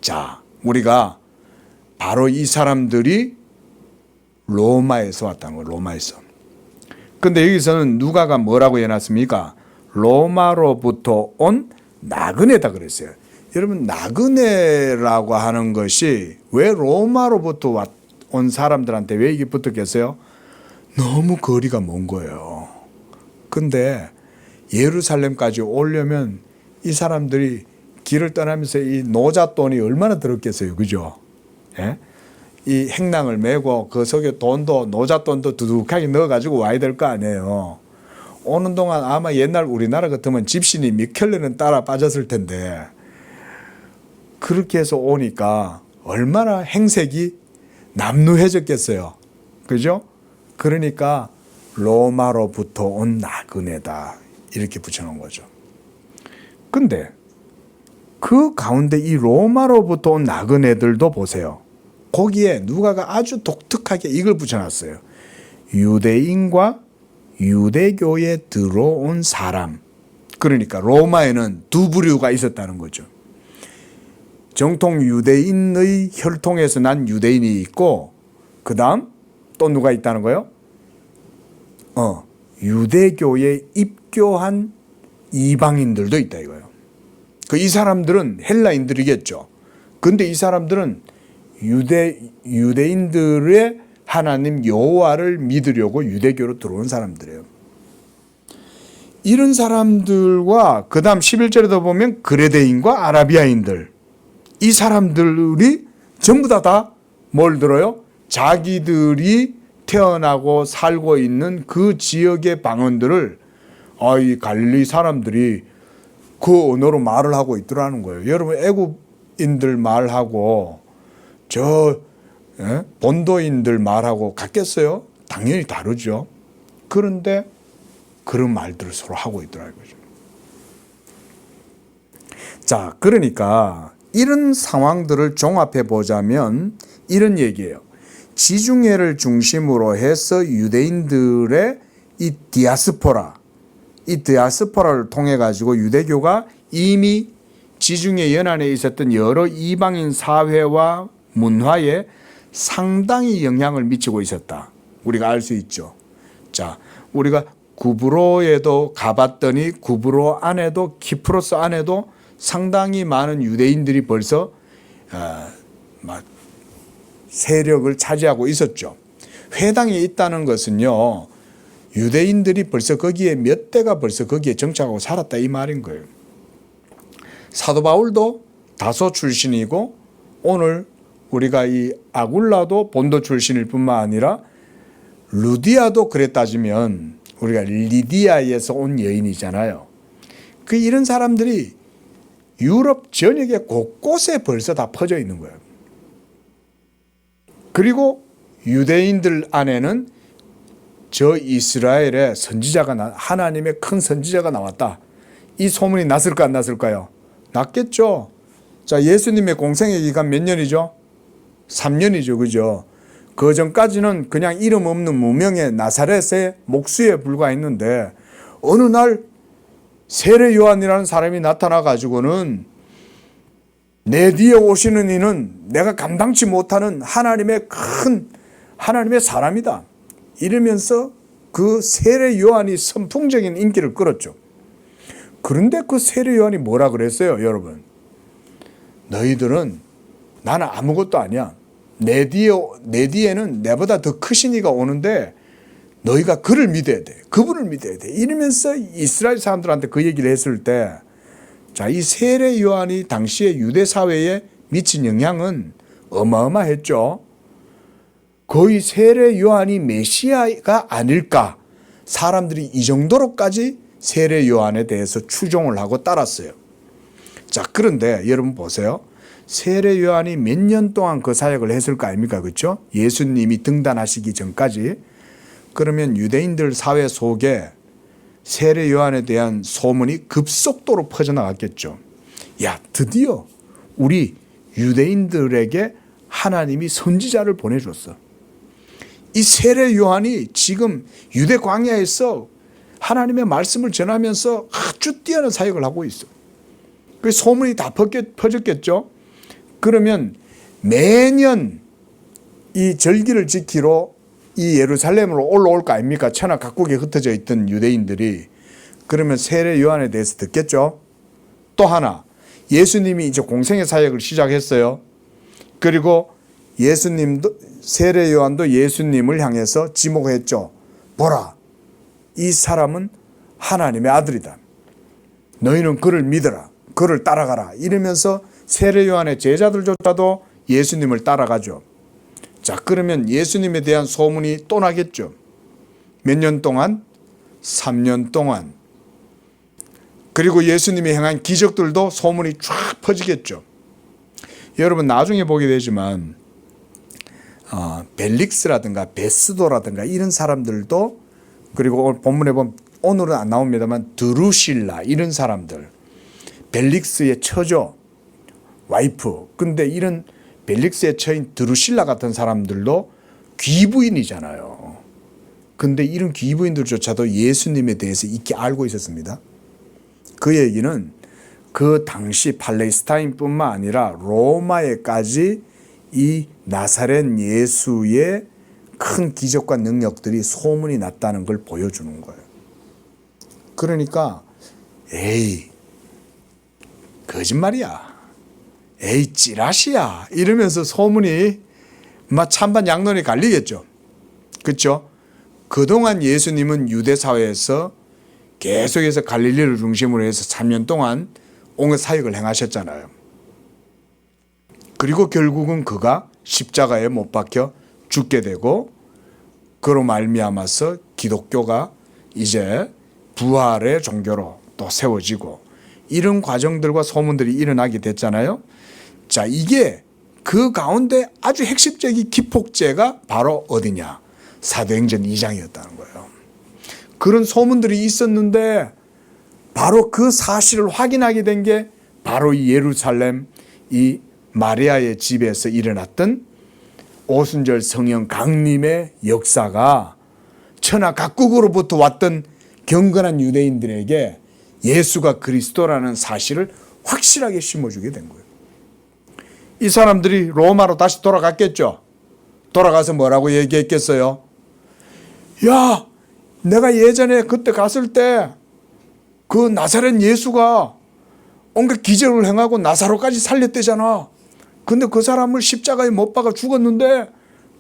자, 우리가 바로 이 사람들이 로마에서 왔다는 거예요. 로마에서. 근데 여기서는 누가가 뭐라고 해놨습니까? 로마로부터 온 나그네다 그랬어요. 여러분, 나그네라고 하는 것이 왜 로마로부터 온 사람들한테 왜 이게 붙었겠어요? 너무 거리가 먼 거예요. 근데 예루살렘까지 오려면 이 사람들이 길을 떠나면서 이 노잣돈이 얼마나 들었겠어요. 그죠? 예? 이 행랑을 메고 그 속에 돈도 노잣돈도 두둑하게 넣어가지고 와야 될 거 아니에요. 오는 동안 아마 옛날 우리나라 같으면 집신이 몇 켤레는 따라 빠졌을 텐데 그렇게 해서 오니까 얼마나 행색이 남루해졌겠어요. 그죠? 그러니까 로마로부터 온 나그네다 이렇게 붙여놓은 거죠. 근데 그 가운데 이 로마로부터 온 나그네들도 보세요. 거기에 누가가 아주 독특하게 이걸 붙여놨어요. 유대인과 유대교에 들어온 사람. 그러니까 로마에는 두 부류가 있었다는 거죠. 정통 유대인의 혈통에서 난 유대인이 있고 그 다음 또 누가 있다는 거예요? 유대교에 입교한 이방인들도 있다 이거예요. 이 사람들은 헬라인들이겠죠. 근데 이 사람들은 유대인들의 하나님 여호와를 믿으려고 유대교로 들어온 사람들이에요. 이런 사람들과 그 다음 11절에도 보면 그레데인과 아라비아인들, 이 사람들이 전부 다 뭘 들어요? 자기들이 태어나고 살고 있는 그 지역의 방언들을 이 갈릴리 사람들이 그 언어로 말을 하고 있더라는 거예요. 여러분 애굽인들 말하고 본도인들 말하고 같겠어요? 당연히 다르죠. 그런데 그런 말들을 서로 하고 있더라는 거죠. 자, 그러니까 이런 상황들을 종합해 보자면 이런 얘기예요. 지중해를 중심으로 해서 유대인들의 이 디아스포라를 통해 가지고 유대교가 이미 지중해 연안에 있었던 여러 이방인 사회와 문화에 상당히 영향을 미치고 있었다. 우리가 알 수 있죠. 자, 우리가 구브로에도 가봤더니 구브로 안에도 키프로스 안에도 상당히 많은 유대인들이 벌써 세력을 차지하고 있었죠. 회당에 있다는 것은요, 유대인들이 벌써 거기에 몇 대가 벌써 거기에 정착하고 살았다 이 말인 거예요. 사도 바울도 다소 출신이고 오늘 우리가 이 아굴라도 본도 출신일 뿐만 아니라 루디아도 그래 따지면 우리가 리디아에서 온 여인이잖아요. 이런 사람들이 유럽 전역에 곳곳에 벌써 다 퍼져 있는 거예요. 그리고 유대인들 안에는 저 이스라엘의 선지자가 하나님의 큰 선지자가 나왔다. 이 소문이 났을까 안 났을까요? 났겠죠. 자, 예수님의 공생의 기간 몇 년이죠? 3년이죠. 그죠? 그 전까지는 그냥 이름 없는 무명의 나사렛의 목수에 불과했는데 어느 날 세례 요한이라는 사람이 나타나 가지고는 내 뒤에 오시는 이는 내가 감당치 못하는 하나님의 사람이다. 이러면서 그 세례 요한이 선풍적인 인기를 끌었죠. 그런데 그 세례 요한이 뭐라 그랬어요, 여러분? 너희들은 나는 아무것도 아니야. 내 뒤에는 내보다 더 크신 이가 오는데 너희가 그를 믿어야 돼. 그분을 믿어야 돼. 이러면서 이스라엘 사람들한테 그 얘기를 했을 때, 자, 이 세례 요한이 당시에 유대 사회에 미친 영향은 어마어마했죠. 거의 세례 요한이 메시아가 아닐까. 사람들이 이 정도로까지 세례 요한에 대해서 추종을 하고 따랐어요. 자, 그런데 여러분 보세요. 세례 요한이 몇 년 동안 그 사역을 했을 거 아닙니까? 그렇죠? 예수님이 등단하시기 전까지. 그러면 유대인들 사회 속에 세례 요한에 대한 소문이 급속도로 퍼져나갔겠죠. 야, 드디어 우리 유대인들에게 하나님이 선지자를 보내줬어. 이 세례 요한이 지금 유대 광야에서 하나님의 말씀을 전하면서 아주 뛰어난 사역을 하고 있어. 그 소문이 다 퍼졌겠죠. 그러면 매년 이 절기를 지키러 이 예루살렘으로 올라올 거 아닙니까? 천하 각국에 흩어져 있던 유대인들이. 그러면 세례 요한에 대해서 듣겠죠. 또 하나, 예수님이 이제 공생의 사역을 시작했어요. 그리고 세례 요한도 예수님을 향해서 지목했죠. 보라, 이 사람은 하나님의 아들이다. 너희는 그를 믿어라. 그를 따라가라. 이러면서 세례 요한의 제자들조차도 예수님을 따라가죠. 자, 그러면 예수님에 대한 소문이 또 나겠죠. 몇 년 동안? 3년 동안. 그리고 예수님이 행한 기적들도 소문이 쫙 퍼지겠죠. 여러분 나중에 보게 되지만 벨릭스라든가 베스도라든가 이런 사람들도, 그리고 오늘 본문에 보면 오늘은 안 나옵니다만 드루실라 이런 사람들, 벨릭스의 처죠, 와이프. 근데 이런 벨릭스의 처인 드루실라 같은 사람들도 귀부인이잖아요. 근데 이런 귀부인들조차도 예수님에 대해서 익히 알고 있었습니다. 그 얘기는 그 당시 팔레스타인뿐만 아니라 로마에까지 이 나사렛 예수의 큰 기적과 능력들이 소문이 났다는 걸 보여주는 거예요. 그러니까 에이 거짓말이야, 에이 찌라시야 이러면서 소문이 막 찬반 양론이 갈리겠죠. 그렇죠? 그동안 예수님은 유대 사회에서 계속해서 갈릴리를 중심으로 해서 3년 동안 온갖 사역을 행하셨잖아요. 그리고 결국은 그가 십자가에 못 박혀 죽게 되고, 그로 말미암아서 기독교가 이제 부활의 종교로 또 세워지고, 이런 과정들과 소문들이 일어나게 됐잖아요. 자, 이게 그 가운데 아주 핵심적인 기폭제가 바로 어디냐? 사도행전 2장이었다는 거예요. 그런 소문들이 있었는데 바로 그 사실을 확인하게 된 게 바로 이 예루살렘 이 마리아의 집에서 일어났던 오순절 성령 강림의 역사가 천하 각국으로부터 왔던 경건한 유대인들에게 예수가 그리스도라는 사실을 확실하게 심어주게 된 거예요. 이 사람들이 로마로 다시 돌아갔겠죠. 돌아가서 뭐라고 얘기했겠어요? 야, 내가 예전에 그때 갔을 때 그 나사렛 예수가 온갖 기적을 행하고 나사로까지 살렸대잖아. 근데 그 사람을 십자가에 못 박아 죽었는데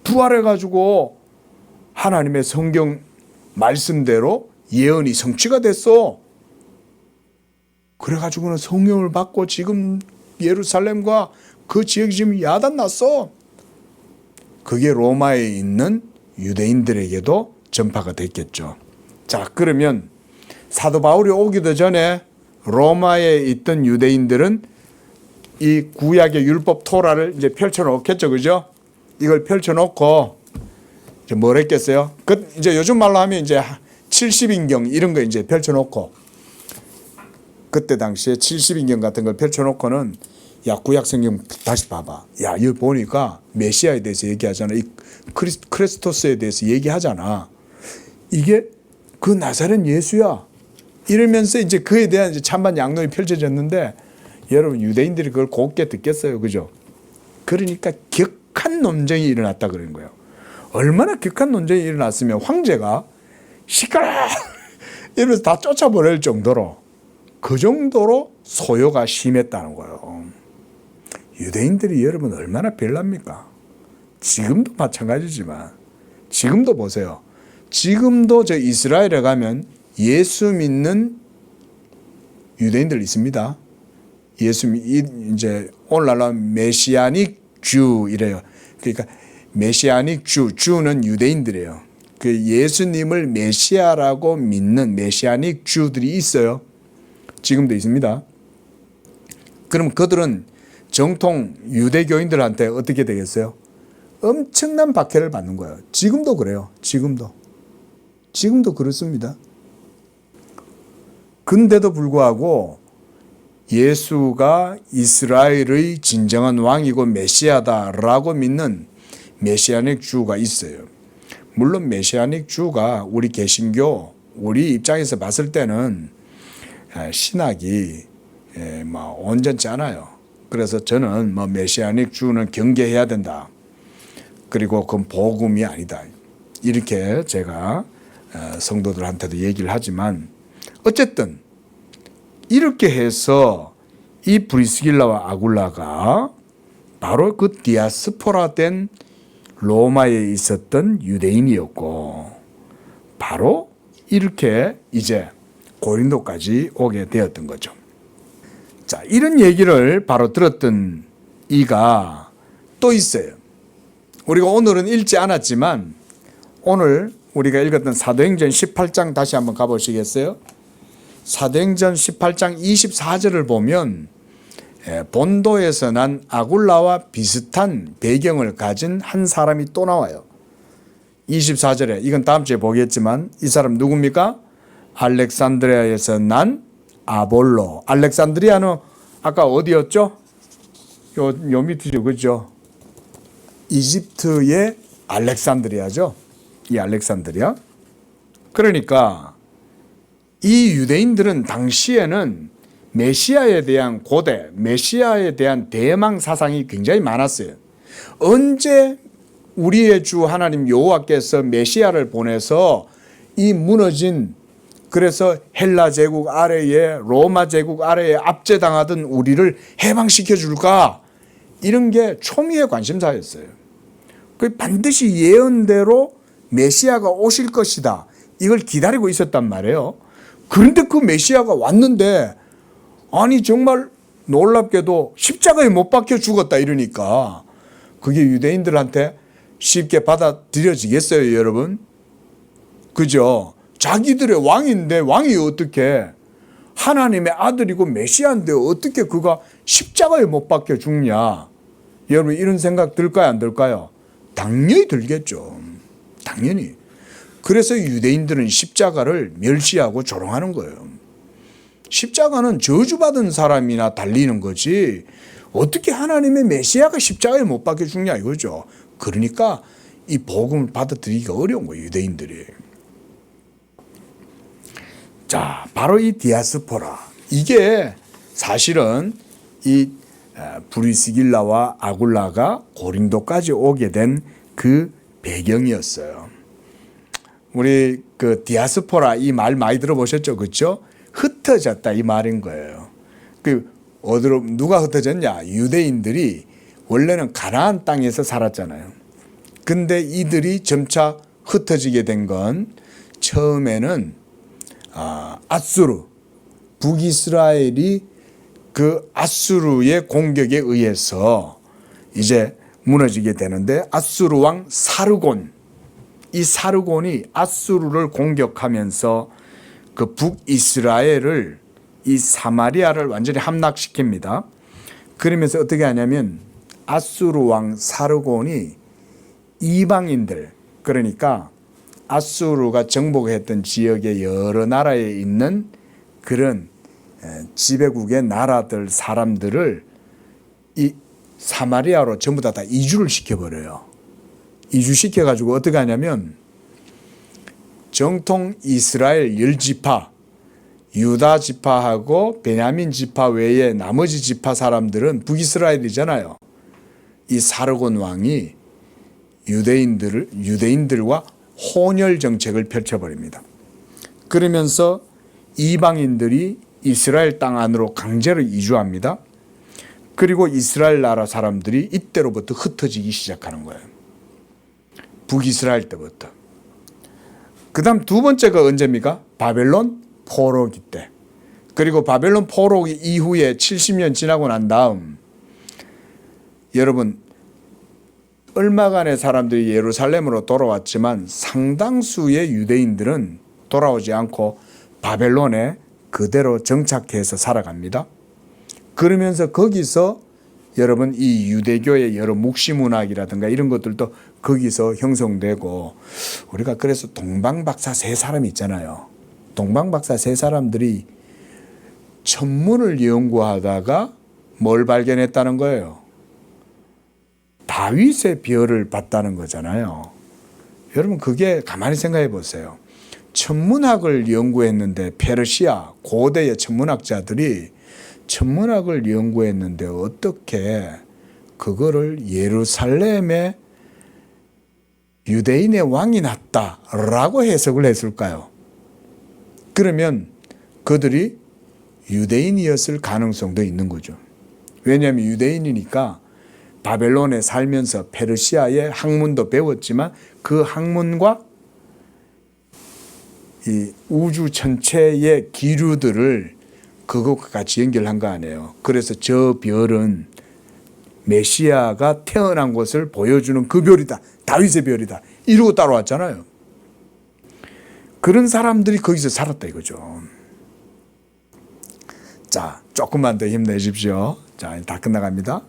부활해가지고 하나님의 성경 말씀대로 예언이 성취가 됐어. 그래가지고는 성령을 받고 지금 예루살렘과 그 지역이 지금 야단났어. 그게 로마에 있는 유대인들에게도 전파가 됐겠죠. 자, 그러면 사도 바울이 오기도 전에 로마에 있던 유대인들은 이 구약의 율법 토라를 이제 펼쳐놓겠죠, 그죠? 이걸 펼쳐놓고 이제 뭘 했겠어요? 이제 요즘 말로 하면 이제 70인경 이런 거 이제 펼쳐놓고, 그때 당시에 70인경 같은 걸 펼쳐놓고는 야, 구약 성경 다시 봐봐. 야, 여기 보니까 메시아에 대해서 얘기하잖아. 이 크리스토스에 대해서 얘기하잖아. 이게 그 나사렛 예수야. 이러면서 이제 그에 대한 이제 찬반 양론이 펼쳐졌는데, 여러분 유대인들이 그걸 곱게 듣겠어요, 그죠? 그러니까 격한 논쟁이 일어났다 그런 거예요. 얼마나 격한 논쟁이 일어났으면 황제가 시끄러 이러면서 다 쫓아버릴 정도로, 그 정도로 소요가 심했다는 거예요. 유대인들이 여러분 얼마나 별납니까? 지금도 마찬가지지만, 지금도 보세요. 지금도 저 이스라엘에 가면 예수 믿는 유대인들 있습니다. 이제 오늘날로 메시아닉 주 이래요. 그러니까 메시아닉 주는 유대인들이에요. 그 예수님을 메시아라고 믿는 메시아닉 주들이 있어요. 지금도 있습니다. 그럼 그들은 정통 유대교인들한테 어떻게 되겠어요? 엄청난 박해를 받는 거예요. 지금도 그래요. 지금도 그렇습니다. 근데도 불구하고 예수가 이스라엘의 진정한 왕이고 메시아다라고 믿는 메시아닉 주가 있어요. 물론 메시아닉 주가 우리 개신교, 우리 입장에서 봤을 때는 신학이 온전치 않아요. 그래서 저는 메시아닉 주는 경계해야 된다. 그리고 그건 복음이 아니다. 이렇게 제가 성도들한테도 얘기를 하지만, 어쨌든 이렇게 해서 이 브리스길라와 아굴라가 바로 그 디아스포라 된 로마에 있었던 유대인이었고, 바로 이렇게 이제 고린도까지 오게 되었던 거죠. 자, 이런 얘기를 바로 들었던 이가 또 있어요. 우리가 오늘은 읽지 않았지만 오늘 우리가 읽었던 사도행전 18장 다시 한번 가보시겠어요? 사도행전 18장 24절을 보면 본도에서 난 아굴라와 비슷한 배경을 가진 한 사람이 또 나와요. 24절에, 이건 다음 주에 보겠지만 이 사람 누굽니까? 알렉산드리아에서 난 아볼로. 알렉산드리아는 아까 어디였죠? 요 밑이죠, 그죠? 이집트의 알렉산드리아죠. 이 알렉산드리아. 그러니까 이 유대인들은 당시에는 메시아에 대한 고대, 메시아에 대한 대망 사상이 굉장히 많았어요. 언제 우리의 주 하나님 여호와께서 메시아를 보내서 이 무너진 그래서 헬라 제국 아래에 로마 제국 아래에 압제당하던 우리를 해방시켜 줄까? 이런 게 초미의 관심사였어요. 그 반드시 예언대로 메시아가 오실 것이다. 이걸 기다리고 있었단 말이에요. 그런데 그 메시아가 왔는데 아니 정말 놀랍게도 십자가에 못 박혀 죽었다 이러니까 그게 유대인들한테 쉽게 받아들여지겠어요, 여러분? 그죠? 자기들의 왕인데 왕이 어떻게 하나님의 아들이고 메시아인데 어떻게 그가 십자가에 못 박혀 죽냐? 여러분 이런 생각 들까요, 안 들까요? 당연히 들겠죠. 당연히. 그래서 유대인들은 십자가를 멸시하고 조롱하는 거예요. 십자가는 저주받은 사람이나 달리는 거지 어떻게 하나님의 메시아가 십자가에 못 박혀 죽냐 이거죠. 그러니까 이 복음을 받아들이기가 어려운 거예요, 유대인들이. 자, 바로 이 디아스포라. 이게 사실은 이 브리스길라와 아굴라가 고린도까지 오게 된 그 배경이었어요. 우리 그 디아스포라 이 말 많이 들어보셨죠? 그렇죠? 흩어졌다 이 말인 거예요. 그 어디로 누가 흩어졌냐? 유대인들이 원래는 가나안 땅에서 살았잖아요. 근데 이들이 점차 흩어지게 된 건 처음에는 아수르, 북이스라엘이 그 아수르의 공격에 의해서 이제 무너지게 되는데 아수르 왕 사르곤, 이 사르곤이 아수르를 공격하면서 그 북이스라엘을 이 사마리아를 완전히 함락시킵니다. 그러면서 어떻게 하냐면 아수르 왕 사르곤이 이방인들, 그러니까 아수르가 정복했던 지역의 여러 나라에 있는 그런 지배국의 나라들 사람들을 이 사마리아로 전부 다 이주를 시켜버려요. 이주시켜가지고 어떻게 하냐면 정통 이스라엘 10지파, 유다 지파하고 베냐민 지파 외에 나머지 지파 사람들은 북이스라엘이잖아요. 이 사르곤 왕이 유대인들과 혼혈 정책을 펼쳐버립니다. 그러면서 이방인들이 이스라엘 땅 안으로 강제로 이주합니다. 그리고 이스라엘 나라 사람들이 이때로부터 흩어지기 시작하는 거예요. 북이스라엘 때부터. 그 다음 두 번째가 언제입니까? 바벨론 포로기 때. 그리고 바벨론 포로기 이후에 70년 지나고 난 다음 여러분 얼마간의 사람들이 예루살렘으로 돌아왔지만 상당수의 유대인들은 돌아오지 않고 바벨론에 그대로 정착해서 살아갑니다. 그러면서 거기서 여러분 이 유대교의 여러 묵시문학이라든가 이런 것들도 거기서 형성되고 우리가 그래서 동방박사 세 사람 있잖아요. 동방박사 세 사람들이 천문을 연구하다가 뭘 발견했다는 거예요? 다윗의 별을 봤다는 거잖아요. 여러분 그게 가만히 생각해 보세요. 천문학을 연구했는데 페르시아 고대의 천문학자들이 천문학을 연구했는데 어떻게 그거를 예루살렘에 유대인의 왕이 났다라고 해석을 했을까요? 그러면 그들이 유대인이었을 가능성도 있는 거죠. 왜냐하면 유대인이니까 바벨론에 살면서 페르시아의 학문도 배웠지만 그 학문과 이 우주 전체의 기류들을 그것과 같이 연결한 거 아니에요. 그래서 저 별은 메시아가 태어난 것을 보여주는 그 별이다. 다윗의 별이다. 이러고 따라왔잖아요. 그런 사람들이 거기서 살았다 이거죠. 자, 조금만 더 힘내십시오. 자, 다 끝나갑니다.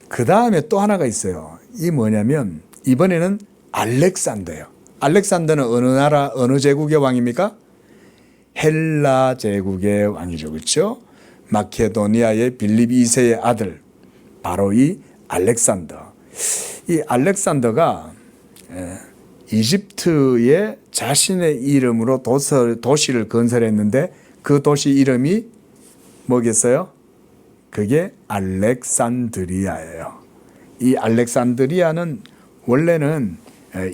그 다음에 또 하나가 있어요. 이 뭐냐면 이번에는 알렉산더예요. 알렉산더는 어느 나라, 어느 제국의 왕입니까? 헬라 제국의 왕이죠. 그렇죠? 마케도니아의 빌립 2세의 아들 바로 이 알렉산더. 이 알렉산더가 이집트에 자신의 이름으로 도시를 건설했는데 그 도시 이름이 뭐겠어요? 그게 알렉산드리아예요. 이 알렉산드리아는 원래는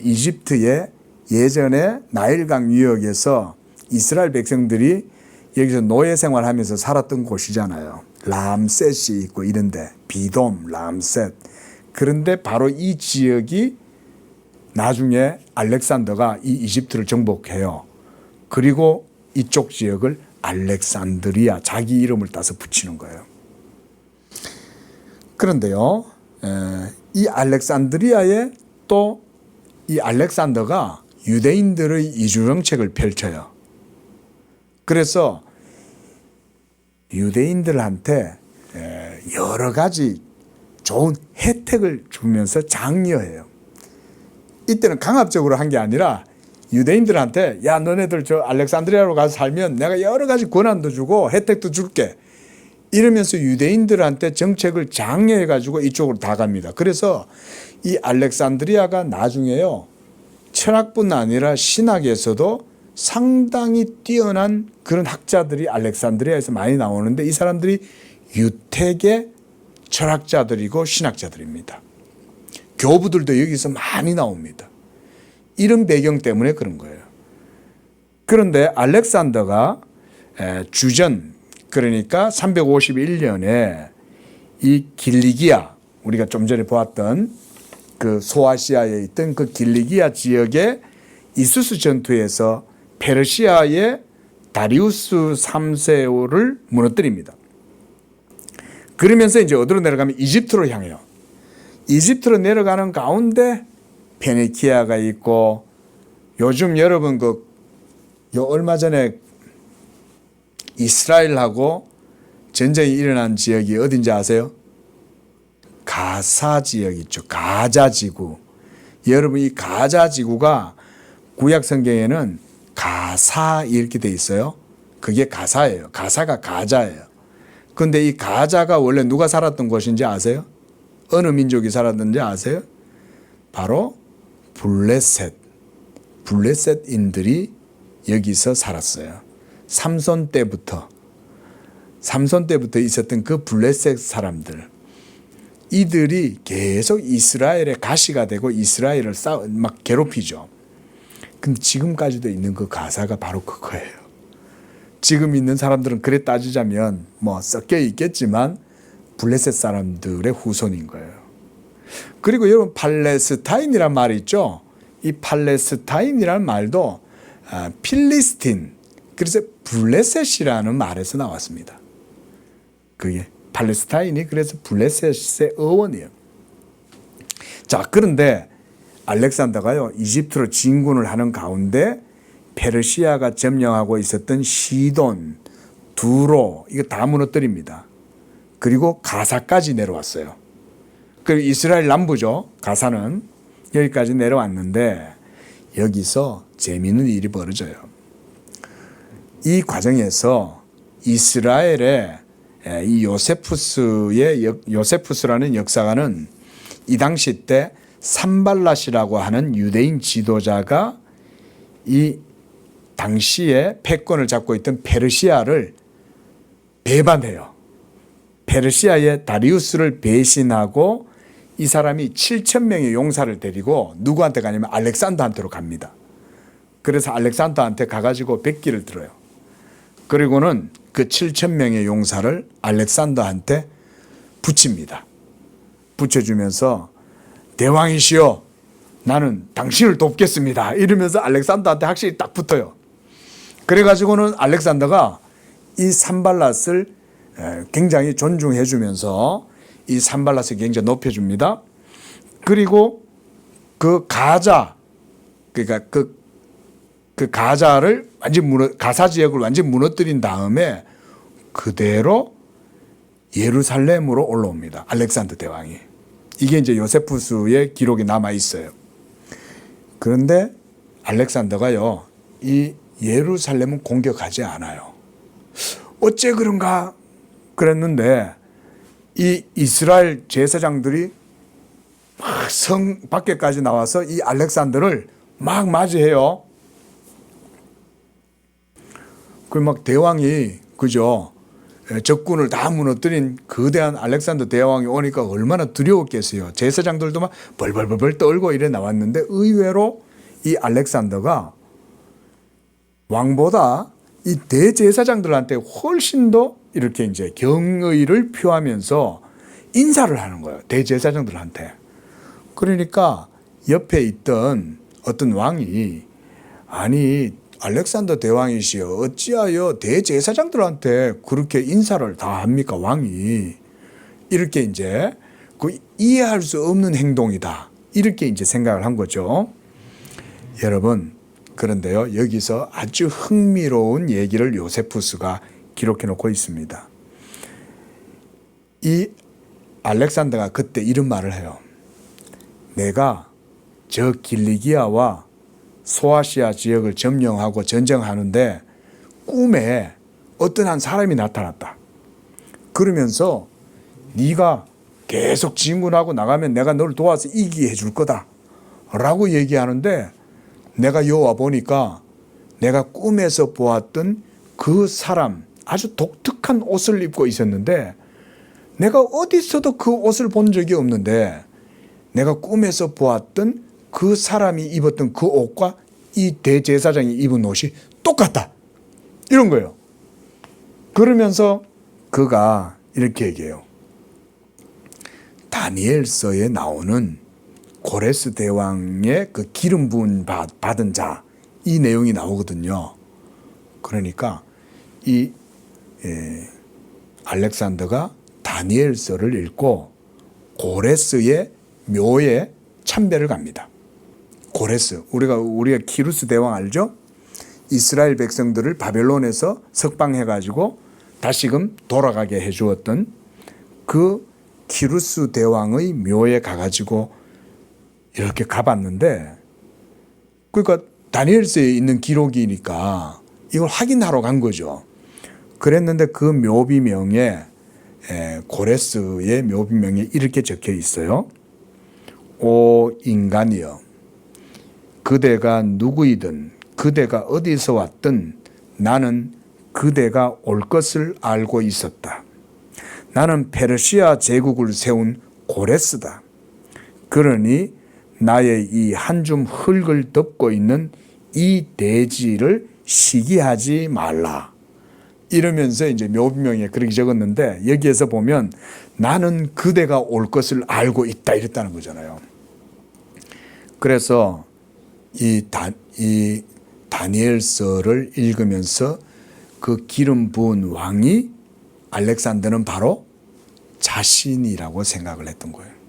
이집트의 예전에 나일강 유역에서 이스라엘 백성들이 여기서 노예 생활하면서 살았던 곳이잖아요. 람셋이 있고 이런데 비돔, 람셋. 그런데 바로 이 지역이 나중에 알렉산더가 이 이집트를 정복해요. 그리고 이쪽 지역을 알렉산드리아, 자기 이름을 따서 붙이는 거예요. 그런데요, 이 알렉산드리아에 또 이 알렉산더가 유대인들의 이주 정책을 펼쳐요. 그래서 유대인들한테 여러 가지 좋은 혜택을 주면서 장려해요. 이때는 강압적으로 한 게 아니라 유대인들한테 야 너네들 저 알렉산드리아로 가서 살면 내가 여러 가지 권한도 주고 혜택도 줄게. 이러면서 유대인들한테 정책을 장려해 가지고 이쪽으로 다 갑니다. 그래서 이 알렉산드리아가 나중에요. 철학뿐 아니라 신학에서도 상당히 뛰어난 그런 학자들이 알렉산드리아에서 많이 나오는데 이 사람들이 유택의 철학자들이고 신학자들입니다. 교부들도 여기서 많이 나옵니다. 이런 배경 때문에 그런 거예요. 그런데 알렉산더가 주전 그러니까 351년에 이 길리기아 우리가 좀 전에 보았던 그 소아시아에 있던 그 길리기아 지역의 이수스 전투에서 페르시아의 다리우스 3세를 무너뜨립니다. 그러면서 이제 어디로 내려가면 이집트로 향해요. 이집트로 내려가는 가운데 페니키아가 있고 요즘 여러분 얼마 전에 이스라엘하고 전쟁이 일어난 지역이 어딘지 아세요? 가사 지역 있죠. 가자 지구. 여러분 이 가자 지구가 구약 성경에는 가사 이렇게 돼 있어요. 그게 가사예요. 가사가 가자예요. 그런데 이 가자가 원래 누가 살았던 곳인지 아세요? 어느 민족이 살았는지 아세요? 바로 블레셋인들이 여기서 살았어요. 삼손 때부터 있었던 그 블레셋 사람들. 이들이 계속 이스라엘의 가시가 되고 이스라엘을 막 괴롭히죠. 근데 지금까지도 있는 그 가사가 바로 그거예요. 지금 있는 사람들은 그래 따지자면 뭐 섞여 있겠지만 블레셋 사람들의 후손인 거예요. 그리고 여러분 팔레스타인이란 말이 있죠. 이 팔레스타인이란 말도 필리스틴 그래서 블레셋이라는 말에서 나왔습니다. 그게 팔레스타인이 그래서 블레셋의 어원이에요. 자, 그런데 알렉산더가요 이집트로 진군을 하는 가운데 페르시아가 점령하고 있었던 시돈, 두로 이거 다 무너뜨립니다. 그리고 가사까지 내려왔어요. 그리고 이스라엘 남부죠. 가사는 여기까지 내려왔는데 여기서 재미있는 일이 벌어져요. 이 과정에서 이스라엘의 이 요세푸스라는 역사가는 이 당시 때 산발랏이라고 하는 유대인 지도자가 이 당시에 패권을 잡고 있던 페르시아를 배반해요. 페르시아의 다리우스를 배신하고 이 사람이 7,000명의 용사를 데리고 누구한테 가냐면 알렉산더한테로 갑니다. 그래서 알렉산더한테 가가지고 백기를 들어요. 그리고는 그 7,000명의 용사를 알렉산더한테 붙입니다. 붙여주면서 대왕이시여 나는 당신을 돕겠습니다. 이러면서 알렉산더한테 확실히 딱 붙어요. 그래가지고는 알렉산더가 이 산발랏을 굉장히 존중해 주면서 이 산발랏을 굉장히 높여줍니다. 그리고 그 가자 그러니까 그 가자를 가사 지역을 완전 무너뜨린 다음에 그대로 예루살렘으로 올라옵니다. 알렉산더 대왕이. 이게 이제 요세푸스의 기록이 남아 있어요. 그런데 알렉산더가요, 이 예루살렘은 공격하지 않아요. 어째 그런가 그랬는데 이 이스라엘 제사장들이 막 성 밖에까지 나와서 이 알렉산더를 막 맞이해요. 그 막 대왕이 그죠? 적군을 다 무너뜨린 거대한 알렉산더 대왕이 오니까 얼마나 두려웠겠어요. 제사장들도 막 벌벌벌 떨고 이래 나왔는데 의외로 이 알렉산더가 왕보다 이 대제사장들한테 훨씬 더 이렇게 이제 경의를 표하면서 인사를 하는 거예요. 대제사장들한테. 그러니까 옆에 있던 어떤 왕이 아니 알렉산더 대왕이시여 어찌하여 대제사장들한테 그렇게 인사를 다 합니까 왕이 이렇게 이제 그 이해할 수 없는 행동이다 이렇게 이제 생각을 한 거죠. 여러분 그런데요 여기서 아주 흥미로운 얘기를 요세푸스가 기록해 놓고 있습니다. 이 알렉산더가 그때 이런 말을 해요. 내가 저 길리기아와 소아시아 지역을 점령하고 전쟁하는데 꿈에 어떤 한 사람이 나타났다. 그러면서 네가 계속 진군하고 나가면 내가 너를 도와서 이기게 해줄 거다 라고 얘기하는데 내가 여와 보니까 내가 꿈에서 보았던 그 사람 아주 독특한 옷을 입고 있었는데 내가 어디서도 그 옷을 본 적이 없는데 내가 꿈에서 보았던 그 사람이 입었던 그 옷과 이 대제사장이 입은 옷이 똑같다. 이런 거예요. 그러면서 그가 이렇게 얘기해요. 다니엘서에 나오는 고레스 대왕의 그 기름 부은 받은 자, 이 내용이 나오거든요. 그러니까 이 알렉산더가 다니엘서를 읽고 고레스의 묘에 참배를 갑니다. 고레스, 우리가 키루스 대왕 알죠? 이스라엘 백성들을 바벨론에서 석방해가지고 다시금 돌아가게 해주었던 그 키루스 대왕의 묘에 가가지고 이렇게 가봤는데, 그러니까 다니엘서에 있는 기록이니까 이걸 확인하러 간 거죠. 그랬는데 그 묘비명에 고레스의 묘비명에 이렇게 적혀 있어요. 오 인간이여, 그대가 누구이든 그대가 어디서 왔든 나는 그대가 올 것을 알고 있었다. 나는 페르시아 제국을 세운 고레스다. 그러니 나의 이 한 줌 흙을 덮고 있는 이 대지를 시기하지 말라. 이러면서 이제 묘비명에 그렇게 적었는데 여기에서 보면 나는 그대가 올 것을 알고 있다 이랬다는 거잖아요. 그래서 이 다니엘서를 읽으면서 그 기름 부은 왕이 알렉산더는 바로 자신이라고 생각을 했던 거예요.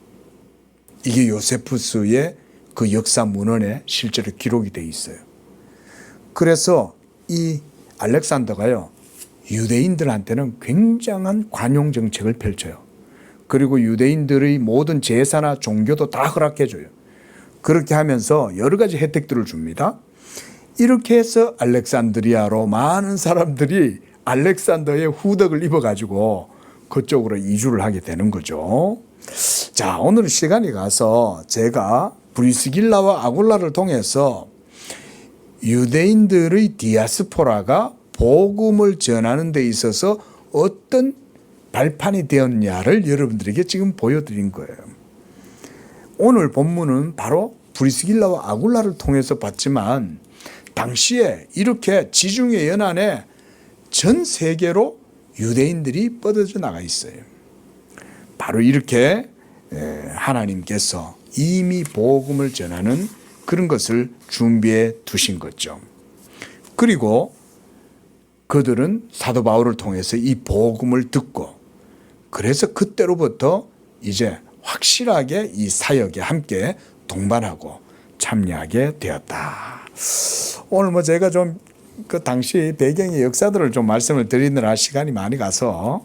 이게 요세푸스의 그 역사 문헌에 실제로 기록이 되어 있어요. 그래서 이 알렉산더가요, 유대인들한테는 굉장한 관용 정책을 펼쳐요. 그리고 유대인들의 모든 제사나 종교도 다 허락해줘요. 그렇게 하면서 여러 가지 혜택들을 줍니다. 이렇게 해서 알렉산드리아로 많은 사람들이 알렉산더의 후덕을 입어가지고 그쪽으로 이주를 하게 되는 거죠. 자, 오늘 시간이 가서 제가 브리스길라와 아굴라를 통해서 유대인들의 디아스포라가 복음을 전하는 데 있어서 어떤 발판이 되었냐를 여러분들에게 지금 보여드린 거예요. 오늘 본문은 바로 브리스길라와 아굴라를 통해서 봤지만 당시에 이렇게 지중해 연안에 전 세계로 유대인들이 뻗어져 나가 있어요. 바로 이렇게 하나님께서 이미 복음을 전하는 그런 것을 준비해 두신 거죠. 그리고 그들은 사도 바울을 통해서 이 복음을 듣고 그래서 그때로부터 이제 확실하게 이 사역에 함께 동반하고 참여하게 되었다. 오늘 뭐 제가 좀 그 당시 배경의 역사들을 좀 말씀을 드리느라 시간이 많이 가서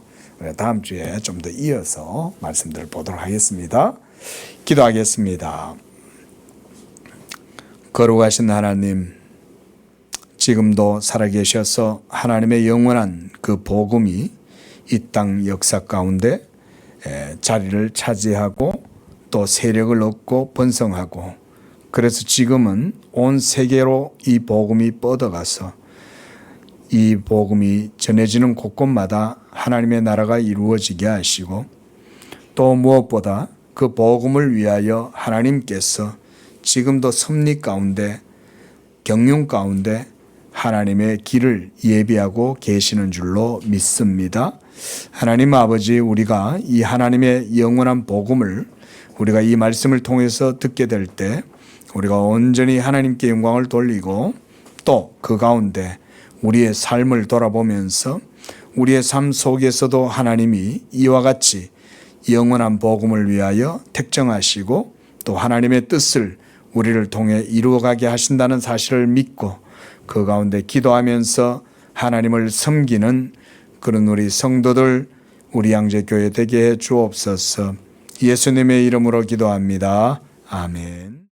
다음 주에 좀 더 이어서 말씀들을 보도록 하겠습니다. 기도하겠습니다. 거룩하신 하나님, 지금도 살아계셔서 하나님의 영원한 그 복음이 이 땅 역사 가운데 자리를 차지하고 또 세력을 얻고 번성하고, 그래서 지금은 온 세계로 이 복음이 뻗어가서 이 복음이 전해지는 곳곳마다 하나님의 나라가 이루어지게 하시고, 또 무엇보다 그 복음을 위하여 하나님께서 지금도 섭리 가운데, 경륜 가운데 하나님의 길을 예비하고 계시는 줄로 믿습니다. 하나님 아버지, 우리가 이 하나님의 영원한 복음을 우리가 이 말씀을 통해서 듣게 될 때 우리가 온전히 하나님께 영광을 돌리고 또 그 가운데 우리의 삶을 돌아보면서 우리의 삶 속에서도 하나님이 이와 같이 영원한 복음을 위하여 택정하시고 또 하나님의 뜻을 우리를 통해 이루어가게 하신다는 사실을 믿고 그 가운데 기도하면서 하나님을 섬기는 그런 우리 성도들, 우리 양재교회 되게 해 주옵소서. 예수님의 이름으로 기도합니다. 아멘.